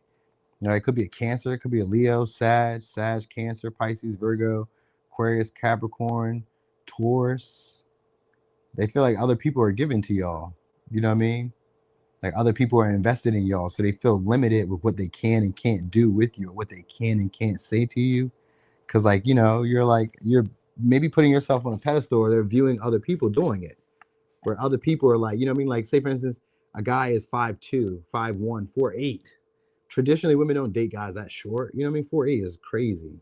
You know, it could be a Cancer, it could be a Leo, Sag, Cancer, Pisces, Virgo, Aquarius, Capricorn, Taurus. They feel like other people are giving to y'all. You know what I mean? Like other people are invested in y'all, so they feel limited with what they can and can't do with you, or what they can and can't say to you. Because like, you know, you're maybe putting yourself on a pedestal, or they're viewing other people doing it, where other people are like, you know what I mean? Like say for instance, a guy is 5'2", 5'1", 4'8". Traditionally, women don't date guys that short. You know what I mean? 4'8" is crazy.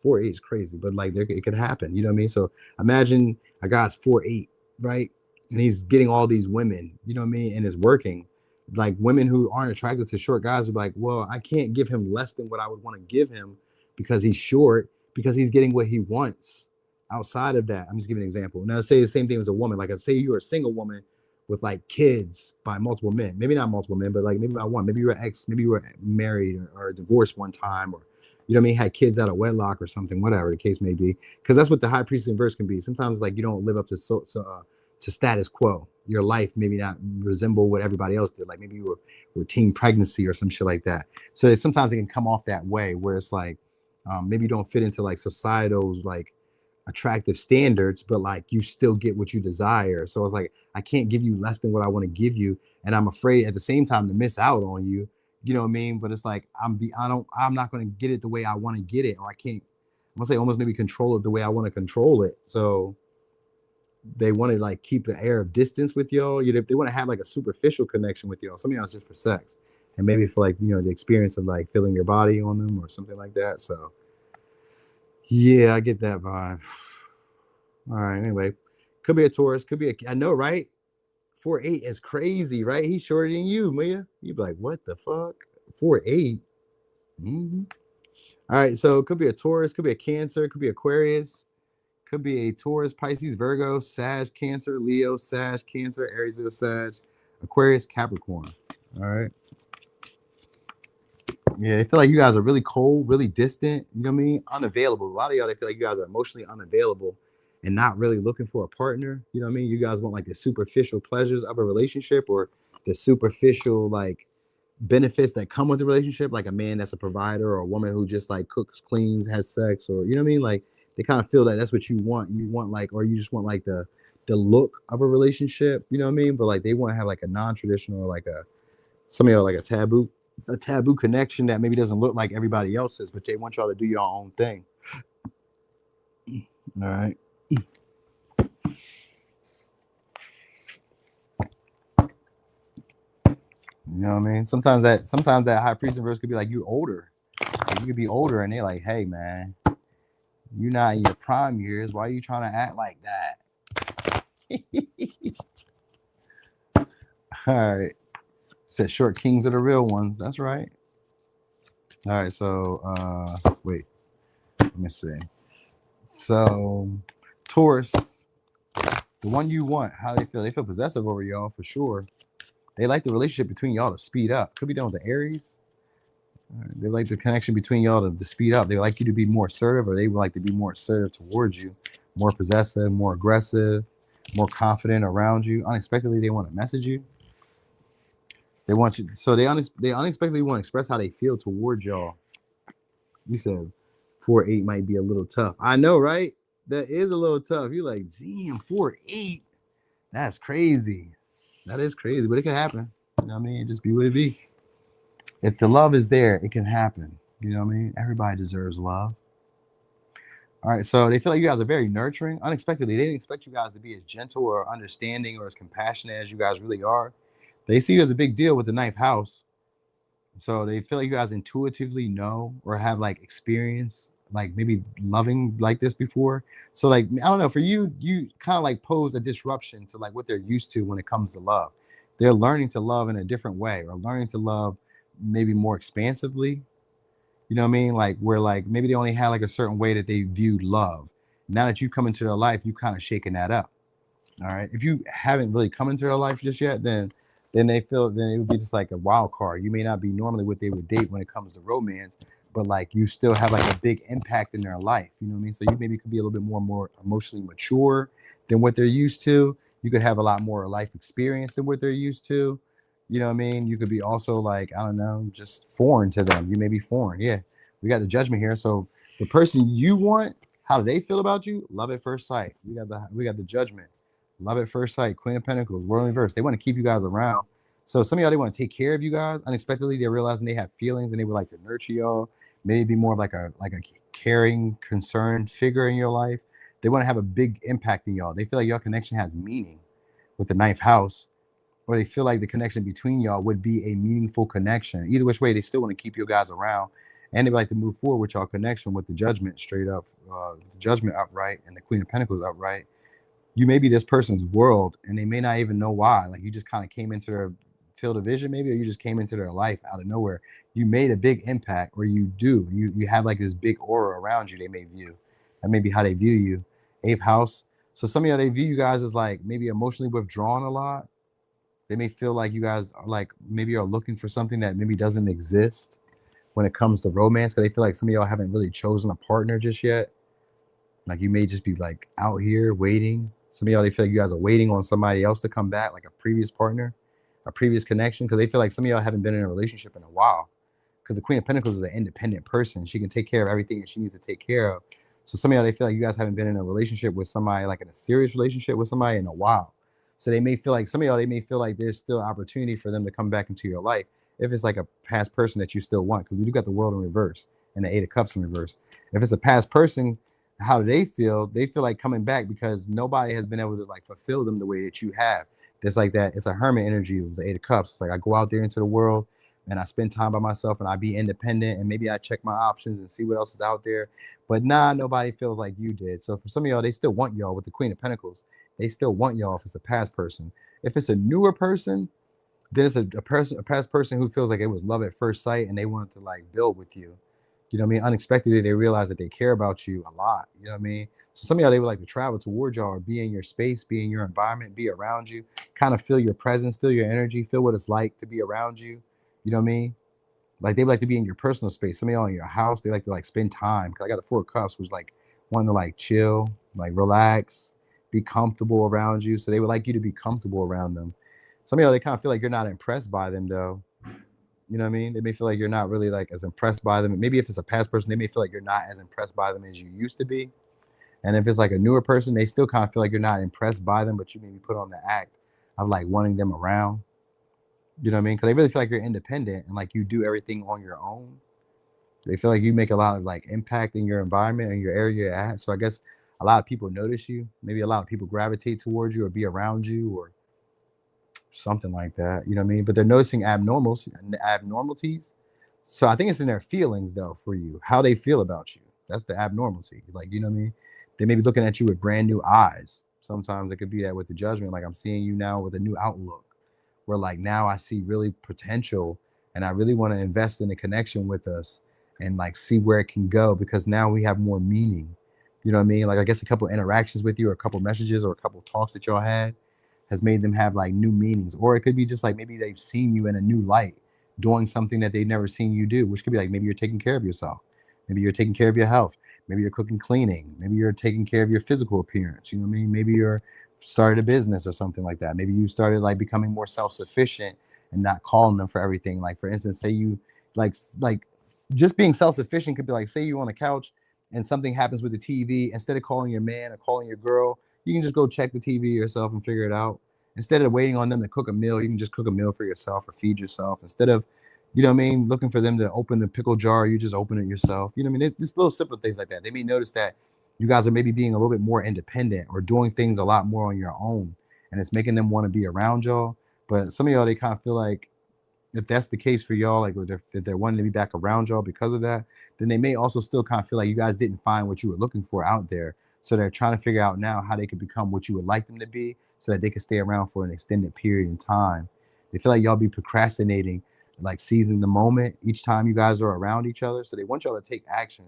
4'8" is crazy, but like it could happen. You know what I mean? So imagine a guy's 4'8", right? And he's getting all these women, you know what I mean? And it's working. Like women who aren't attracted to short guys are like, well, I can't give him less than what I would want to give him because he's short, because he's getting what he wants outside of that. I'm just giving an example. Now, say the same thing as a woman. Like, I say you're a single woman with like kids by multiple men. Maybe not multiple men, but like maybe by one. Maybe you were ex, maybe you were married or divorced one time, or you know what I mean, had kids out of wedlock or something, whatever the case may be. Because that's what the high priestess in verse can be. Sometimes like you don't live up to to status quo. Your life maybe not resemble what everybody else did. Like maybe you were teen pregnancy or some shit like that. So sometimes it can come off that way where it's like maybe you don't fit into like societal's like attractive standards, but like you still get what you desire. So it's like I can't give you less than what I want to give you, and I'm afraid at the same time to miss out on you. You know what I mean? But it's like I'm not going to get it the way I want to get it, or I can't. I'm gonna say almost maybe control it the way I want to control it. So they want to like keep the air of distance with y'all. You know, if they want to have like a superficial connection with y'all, some of y'all it's just for sex, and maybe for like, you know, the experience of like feeling your body on them or something like that. So yeah, I get that vibe. All right, anyway, could be a Taurus, could be a, I know, right? 4'8" is crazy, right? He's shorter than you, Mia. You'd be like, what the fuck? 4'8". Mm-hmm. All right, so it could be a Taurus, could be a Cancer, could be Aquarius, could be a Taurus, Pisces, Virgo, Sag, Cancer, Leo, Sag, Cancer, Aries, Leo, Sag, Aquarius, Capricorn. All right. Yeah, they feel like you guys are really cold, really distant, you know what I mean? Unavailable. A lot of y'all, they feel like you guys are emotionally unavailable and not really looking for a partner. You know what I mean? You guys want like the superficial pleasures of a relationship, or the superficial like benefits that come with the relationship, like a man that's a provider, or a woman who just like cooks, cleans, has sex, or you know what I mean? Like they kind of feel that that's what you want. You want like, or you just want like the look of a relationship, you know what I mean? But like they want to have like a non-traditional, like some of y'all like a taboo connection that maybe doesn't look like everybody else's, but they want y'all to do your own thing. All right. You know what I mean? Sometimes that high priest in verse could be like, you older. Like you could be older and they're like, hey man, you're not in your prime years. Why are you trying to act like that? All right. Said short kings are the real ones. That's right. All right, so wait. Let me see. So Taurus, the one you want, how they feel? They feel possessive over y'all for sure. They like the relationship between y'all to speed up. Could be done with the Aries. They like the connection between y'all to speed up. They like you to be more assertive, or they would like to be more assertive towards you, more possessive, more aggressive, more confident around you. Unexpectedly, they want to message you. They want you, so they unexpectedly want to express how they feel towards y'all. You said 4'8" might be a little tough. I know, right? That is a little tough. You're like, damn, 4'8". That's crazy. That is crazy, but it can happen. You know what I mean? It just be what it be. If the love is there, it can happen. You know what I mean? Everybody deserves love. All right, so they feel like you guys are very nurturing. Unexpectedly, they didn't expect you guys to be as gentle or understanding or as compassionate as you guys really are. They see you as a big deal with the ninth house. So they feel like you guys intuitively know or have like experience, like maybe loving like this before. So like I don't know, for you, you kind of like pose a disruption to like what they're used to when it comes to love. They're learning to love in a different way, or learning to love maybe more expansively. You know what I mean? Like where like maybe they only had like a certain way that they viewed love. Now that you come into their life, you kind of shaking that up. All right. If you haven't really come into their life just yet, then they feel then it would be just like a wild card. You may not be normally what they would date when it comes to romance, but like you still have like a big impact in their life. You know what I mean? So you maybe could be a little bit more emotionally mature than what they're used to. You could have a lot more life experience than what they're used to. You know what I mean? You could be also like, I don't know, just foreign to them. You may be foreign. Yeah. We got the judgment here. So the person you want, how do they feel about you? Love at first sight. We got the judgment. Love at first sight, Queen of Pentacles, World in Reverse. They want to keep you guys around. So some of y'all, they want to take care of you guys. Unexpectedly, they're realizing they have feelings and they would like to nurture y'all. Maybe be more of like a caring, concerned figure in your life. They want to have a big impact in y'all. They feel like your connection has meaning with the ninth house, or they feel like the connection between y'all would be a meaningful connection. Either which way, they still want to keep you guys around, and they would like to move forward with y'all connection with the judgment straight up, the judgment upright, and the Queen of Pentacles upright. You may be this person's world and they may not even know why. Like you just kind of came into their field of vision, maybe, or you just came into their life out of nowhere. You made a big impact, or you do. You have like this big aura around you, they may view. That may be how they view you. Eighth house. So some of y'all, they view you guys as like maybe emotionally withdrawn a lot. They may feel like you guys are like maybe are looking for something that maybe doesn't exist when it comes to romance. Because they feel like some of y'all haven't really chosen a partner just yet. Like you may just be like out here waiting. Some of y'all, they feel like you guys are waiting on somebody else to come back, like a previous partner, a previous connection, because they feel like some of y'all haven't been in a relationship in a while. Because the Queen of Pentacles is an independent person. She can take care of everything that she needs to take care of. So some of y'all, they feel like you guys haven't been in a relationship with somebody, like in a serious relationship with somebody in a while. So they may feel like some of y'all, they may feel like there's still opportunity for them to come back into your life if it's like a past person that you still want. Because we do got the World in reverse and the Eight of Cups in reverse. If it's a past person, how do they feel? They feel like coming back because nobody has been able to like fulfill them the way that you have. It's like that. It's a hermit energy of the Eight of Cups. It's like I go out there into the world and I spend time by myself and I be independent and maybe I check my options and see what else is out there. But nah, nobody feels like you did. So for some of y'all, they still want y'all with the Queen of Pentacles. They still want y'all if it's a past person. If it's a newer person, then it's a past person who feels like it was love at first sight and they wanted to like build with you. You know what I mean? Unexpectedly, they realize that they care about you a lot. You know what I mean? So some of y'all, they would like to travel towards y'all or be in your space, be in your environment, be around you, kind of feel your presence, feel your energy, feel what it's like to be around you. You know what I mean? Like they would like to be in your personal space. Some of y'all in your house, they like to like spend time. Cause I got a Four of Cups, which like wanting to like chill, like relax, be comfortable around you. So they would like you to be comfortable around them. Some of y'all, they kind of feel like you're not impressed by them though. You know what I mean? They may feel like you're not really like as impressed by them. Maybe if it's a past person, they may feel like you're not as impressed by them as you used to be. And if it's like a newer person, they still kind of feel like you're not impressed by them, but you maybe put on the act of like wanting them around. You know what I mean? Because they really feel like you're independent and like you do everything on your own. They feel like you make a lot of like impact in your environment and your area you're at. So I guess a lot of people notice you. Maybe a lot of people gravitate towards you or be around you or something like that. You know what I mean? But they're noticing abnormalities. So I think it's in their feelings though for you, how they feel about you. That's the abnormality. Like, you know what I mean? They may be looking at you with brand new eyes. Sometimes it could be that with the judgment, like I'm seeing you now with a new outlook, where like now I see really potential and I really want to invest in a connection with us and like see where it can go because now we have more meaning. You know what I mean? Like I guess a couple interactions with you or a couple messages or a couple talks that y'all had has made them have like new meanings. Or it could be just like maybe they've seen you in a new light doing something that they've never seen you do, which could be like maybe you're taking care of yourself. Maybe you're taking care of your health. Maybe you're cooking, cleaning. Maybe you're taking care of your physical appearance. You know what I mean? Maybe you're started a business or something like that. Maybe you started like becoming more self-sufficient and not calling them for everything. Like for instance, say you like just being self-sufficient could be like, say you on the couch and something happens with the TV, instead of calling your man or calling your girl, you can just go check the TV yourself and figure it out. Instead of waiting on them to cook a meal, you can just cook a meal for yourself or feed yourself. Instead of, you know what I mean, looking for them to open the pickle jar, you just open it yourself. You know what I mean? It's little simple things like that. They may notice that you guys are maybe being a little bit more independent or doing things a lot more on your own, and it's making them want to be around y'all. But some of y'all, they kind of feel like if that's the case for y'all, like if they're wanting to be back around y'all because of that, then they may also still kind of feel like you guys didn't find what you were looking for out there. So they're trying to figure out now how they could become what you would like them to be so that they can stay around for an extended period in time. They feel like y'all be procrastinating, like seizing the moment each time you guys are around each other. So they want y'all to take action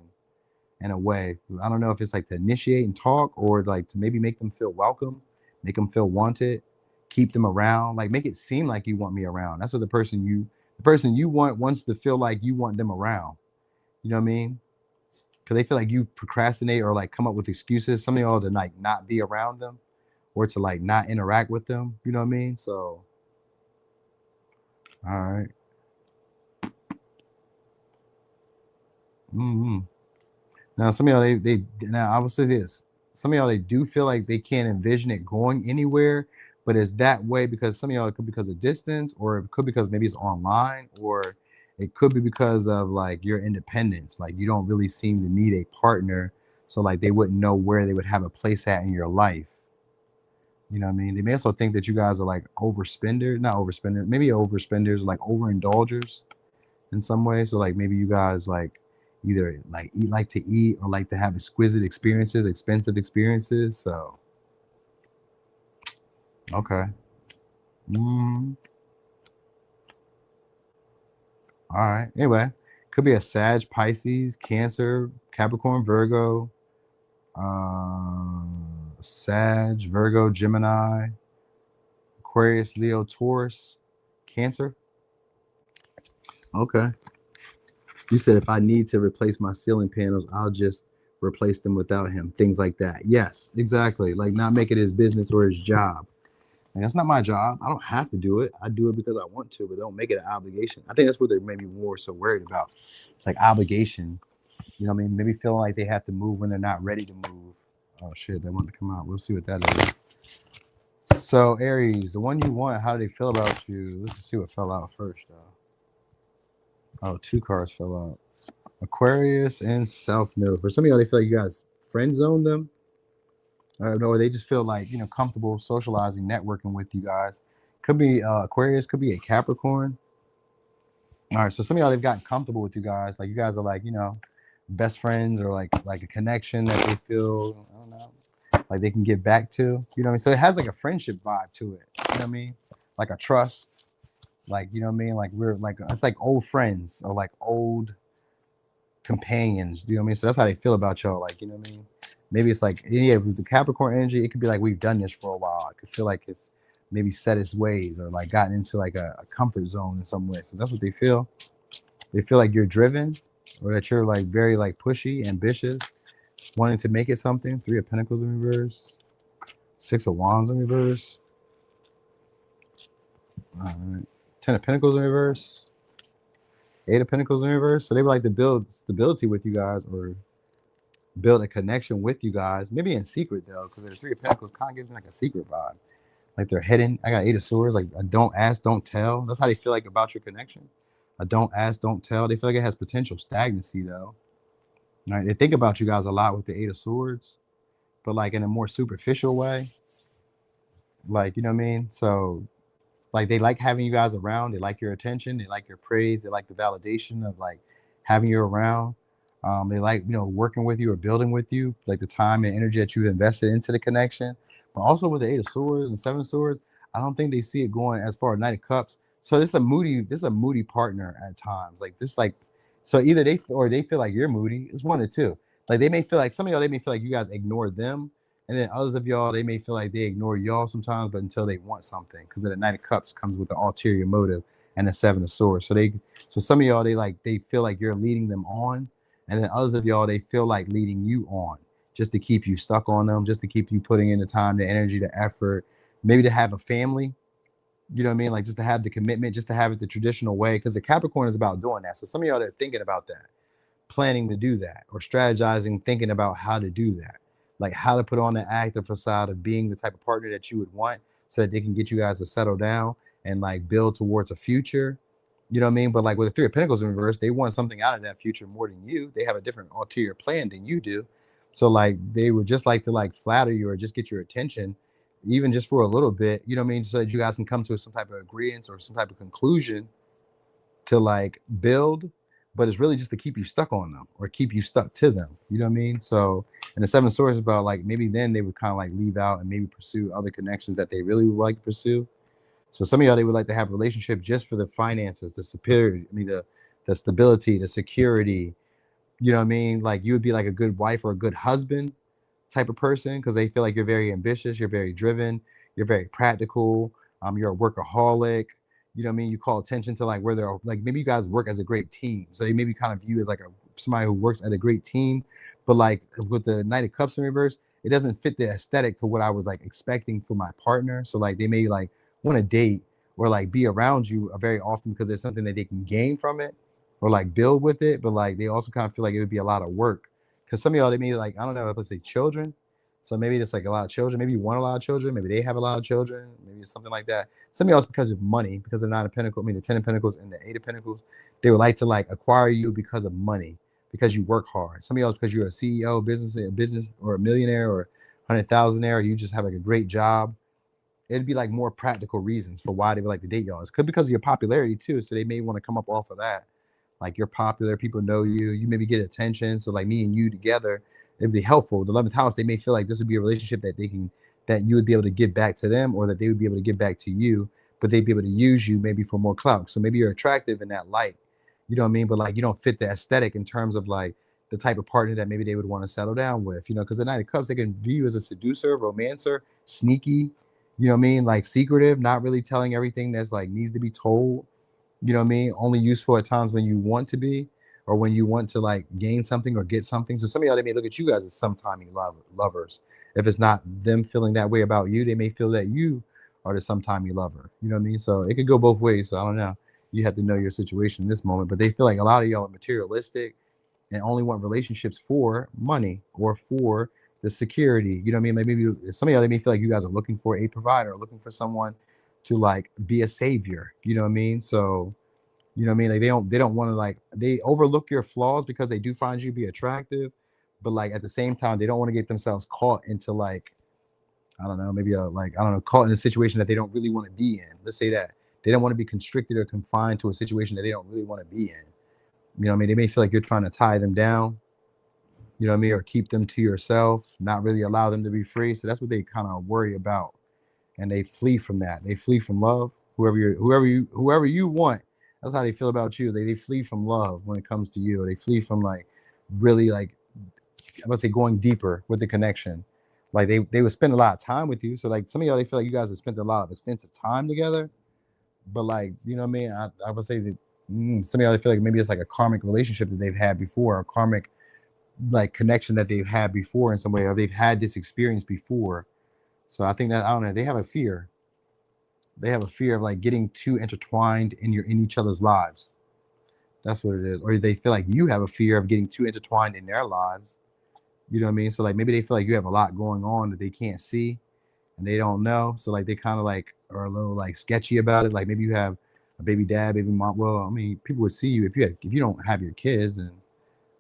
in a way. I don't know if it's like to initiate and talk or like to maybe make them feel welcome, make them feel wanted, keep them around, like make it seem like you want me around. That's what the person you want wants to feel like you want them around. You know what I mean? Because they feel like you procrastinate or like come up with excuses. Some of y'all to like not be around them or to like not interact with them. You know what I mean? So, all right. Mm-hmm. Now, some of y'all, they now I will say this. Some of y'all, they do feel like they can't envision it going anywhere, but it's that way because some of y'all, it could be because of distance, or it could be because maybe it's online, or it could be because of like your independence. Like you don't really seem to need a partner, so like they wouldn't know where they would have a place at in your life. You know what I mean? They may also think that you guys are like overspender, not overspender, maybe overspenders, like overindulgers in some way. So like maybe you guys like either like like to eat or like to have exquisite experiences, expensive experiences. So okay. Mm, all right. Anyway, could be a Sag, Pisces, Cancer, Capricorn, Virgo, Sag, Virgo, Gemini, Aquarius, Leo, Taurus, Cancer. Okay. You said if I need to replace my ceiling panels, I'll just replace them without him. Things like that. Yes, exactly. Like not make it his business or his job. And that's not my job. I don't have to do it. I do it because I want to, but don't make it an obligation. I think that's what they're maybe more so worried about. It's like obligation. You know what I mean? Maybe feeling like they have to move when they're not ready to move. Oh shit, they want to come out. We'll see what that is. So Aries, the one you want, how do they feel about you? Let's see what fell out first though. Oh, two cards fell out. Aquarius and South Node. For some of y'all, they feel like you guys friend zone them. Or they just feel like, you know, comfortable socializing, networking with you guys. Could be Aquarius, could be a Capricorn. All right, so some of y'all, they've gotten comfortable with you guys. Like you guys are like, you know, best friends or like a connection that they feel, I don't know, like they can get back to. You know what I mean? So it has like a friendship vibe to it. You know what I mean? Like a trust. Like, you know what I mean? Like we're like, it's like old friends or like old companions. You know what I mean? So that's how they feel about y'all. Like, you know what I mean? Maybe it's like, yeah, with the Capricorn energy, it could be like we've done this for a while. It could feel like it's maybe set its ways or like gotten into like a comfort zone in some way. So that's what they feel. They feel like you're driven or that you're like very like pushy, ambitious, wanting to make it something. 3 of Pentacles in reverse, 6 of Wands in reverse. All right. 10 of Pentacles in reverse, 8 of Pentacles in reverse. So they would like to build stability with you guys or build a connection with you guys, maybe in secret though, because the 3 of Pentacles kind of gives me like a secret vibe. Like they're hidden. I got 8 of Swords, like a don't ask, don't tell. That's how they feel like about your connection. A don't ask, don't tell. They feel like it has potential stagnancy though. All right. They think about you guys a lot with the 8 of Swords, but like in a more superficial way. Like, you know what I mean? So like they like having you guys around. They like your attention. They like your praise. They like the validation of like having you around. They like, you know, working with you or building with you, like the time and energy that you've invested into the connection. But also with the 8 of Swords and 7 of Swords, I don't think they see it going as far as 9 of Cups. So this is a moody partner at times. Like this, like, so either they feel like you're moody. It's one or two. Like they may feel like some of y'all, they may feel like you guys ignore them. And then others of y'all, they may feel like they ignore y'all sometimes, but until they want something. Because the 9 of Cups comes with the ulterior motive and the 7 of Swords. So some of y'all, they feel like you're leading them on. And then others of y'all, they feel like leading you on just to keep you stuck on them, just to keep you putting in the time, the energy, the effort, maybe to have a family, you know what I mean? Like just to have the commitment, just to have it the traditional way. Because the Capricorn is about doing that. So some of y'all are thinking about that, planning to do that, or strategizing, thinking about how to do that, like how to put on the active facade of being the type of partner that you would want so that they can get you guys to settle down and like build towards a future. You know what I mean? But like with the 3 of Pentacles in reverse, they want something out of that future more than you. They have a different ulterior plan than you do. So like they would just like to like flatter you or just get your attention, even just for a little bit, you know what I mean? So that you guys can come to some type of agreement or some type of conclusion to like build, but it's really just to keep you stuck on them or keep you stuck to them. You know what I mean? So, and the Seven of Swords is about like maybe then they would kind of like leave out and maybe pursue other connections that they really would like to pursue. So some of y'all, they would like to have a relationship just for the finances, the superiority, I mean, the stability, the security. You know what I mean? Like you would be like a good wife or a good husband type of person because they feel like you're very ambitious, you're very driven, you're very practical, you're a workaholic. You know what I mean? You call attention to like where they're like maybe you guys work as a great team. So they maybe kind of view as like somebody who works at a great team, but like with the Knight of Cups in reverse, it doesn't fit the aesthetic to what I was like expecting for my partner. So like they may like want to date or like be around you very often because there's something that they can gain from it or like build with it, but like they also kind of feel like it would be a lot of work because some of y'all, they may like, I don't know, let's say children. So maybe it's like a lot of children. Maybe you want a lot of children. Maybe they have a lot of children. Maybe it's something like that. Some of y'all, it's because of money, because of Nine of Pentacles, I mean the Ten of Pentacles and the Eight of Pentacles. They would like to like acquire you because of money, because you work hard. Some of y'all, because you're a CEO, business or a millionaire or 100,000-aire, or you just have like a great job. It'd be like more practical reasons for why they would like to date y'all. It's could because of your popularity too. So they may want to come up off of that. Like you're popular, people know you, you maybe get attention. So like me and you together, it'd be helpful. The 11th house, they may feel like this would be a relationship that they can, that you would be able to give back to them or that they would be able to give back to you, but they'd be able to use you maybe for more clout. So maybe you're attractive in that light. You know what I mean? But like you don't fit the aesthetic in terms of like the type of partner that maybe they would want to settle down with, you know, because the Knight of Cups, they can view you as a seducer, romancer, sneaky, you know what I mean? Like secretive, not really telling everything that's like needs to be told. You know what I mean? Only useful at times when you want to be or when you want to like gain something or get something. So some of y'all, they may look at you guys as sometimey lovers. If it's not them feeling that way about you, they may feel that you are the sometimey lover. You know what I mean? So it could go both ways. So I don't know. You have to know your situation in this moment. But they feel like a lot of y'all are materialistic and only want relationships for money or for the security. You know what I mean? Like maybe some of y'all, they may feel like you guys are looking for a provider, looking for someone to like be a savior. You know what I mean? So you know what I mean? Like they don't want to like they overlook your flaws because they do find you to be attractive, but like at the same time they don't want to get themselves caught into like I don't know, maybe a like I don't know, caught in a situation that they don't really want to be in. Let's say that. They don't want to be constricted or confined to a situation that they don't really want to be in. You know what I mean? They may feel like you're trying to tie them down, you know what I mean, or keep them to yourself, not really allow them to be free. So that's what they kind of worry about. And they flee from that. They flee from love. Whoever you want, that's how they feel about you. They flee from love when it comes to you. Or they flee from like really like I must say going deeper with the connection. Like they would spend a lot of time with you. So like some of y'all, they feel like you guys have spent a lot of extensive time together. But like, you know what I mean? I would say that some of y'all, they feel like maybe it's like a karmic relationship that they've had before, a karmic like connection that they've had before in some way, or they've had this experience before. So I think that I don't know, they have a fear. They have a fear of like getting too intertwined in each other's lives. That's what it is. Or they feel like you have a fear of getting too intertwined in their lives. You know what I mean? So like maybe they feel like you have a lot going on that they can't see and they don't know. So like they kind of like are a little like sketchy about it. Like maybe you have a baby dad, baby mom. Well, I mean, people would see you if you don't have your kids, and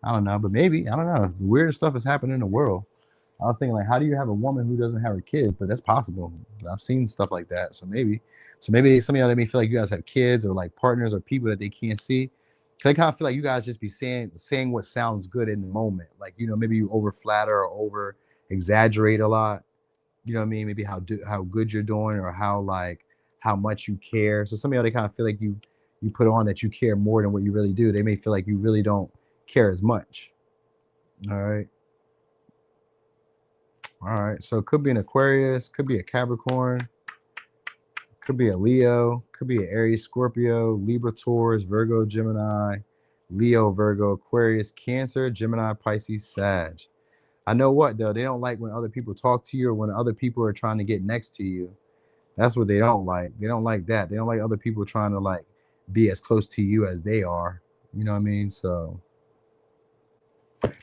I don't know, but maybe I don't know. The weirdest stuff is happening in the world. I was thinking like, how do you have a woman who doesn't have her kids? But that's possible. I've seen stuff like that. So maybe some of y'all, they may feel like you guys have kids or like partners or people that they can't see. They kind of feel like you guys just be saying what sounds good in the moment. Like, you know, maybe you over flatter or over exaggerate a lot. You know what I mean? Maybe how good you're doing or how like how much you care. So some of y'all, they kind of feel like you put on that you care more than what you really do. They may feel like you really don't care as much. All right. All right. So it could be an Aquarius, could be a Capricorn, could be a Leo, could be an Aries, Scorpio, Libra, Taurus, Virgo, Gemini, Leo, Virgo, Aquarius, Cancer, Gemini, Pisces, Sag. I know what though, they don't like when other people talk to you or when other people are trying to get next to you. That's what they don't like. They don't like that. They don't like other people trying to like be as close to you as they are. You know what I mean? So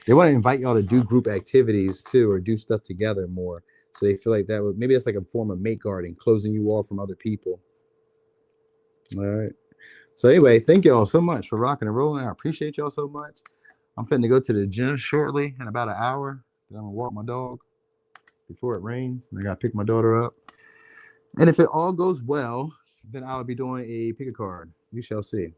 they want to invite y'all to do group activities too, or do stuff together more. So they feel like that would maybe that's like a form of mate guarding, closing you off from other people. All right. So anyway, thank y'all so much for rocking and rolling. I appreciate y'all so much. I'm finna go to the gym shortly in about an hour. Then I'm gonna walk my dog before it rains. And I gotta pick my daughter up. And if it all goes well, then I'll be doing a pick a card. We shall see.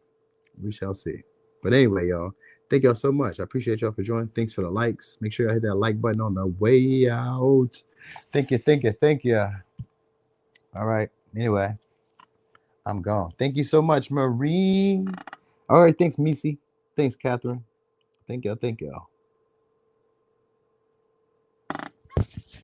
We shall see. But anyway, y'all, thank y'all so much. I appreciate y'all for joining. Thanks for the likes. Make sure y'all hit that like button on the way out. Thank you, thank you, thank you. All right. Anyway, I'm gone. Thank you so much, Marie. All right. Thanks, Missy. Thanks, Catherine. Thank y'all. Thank y'all.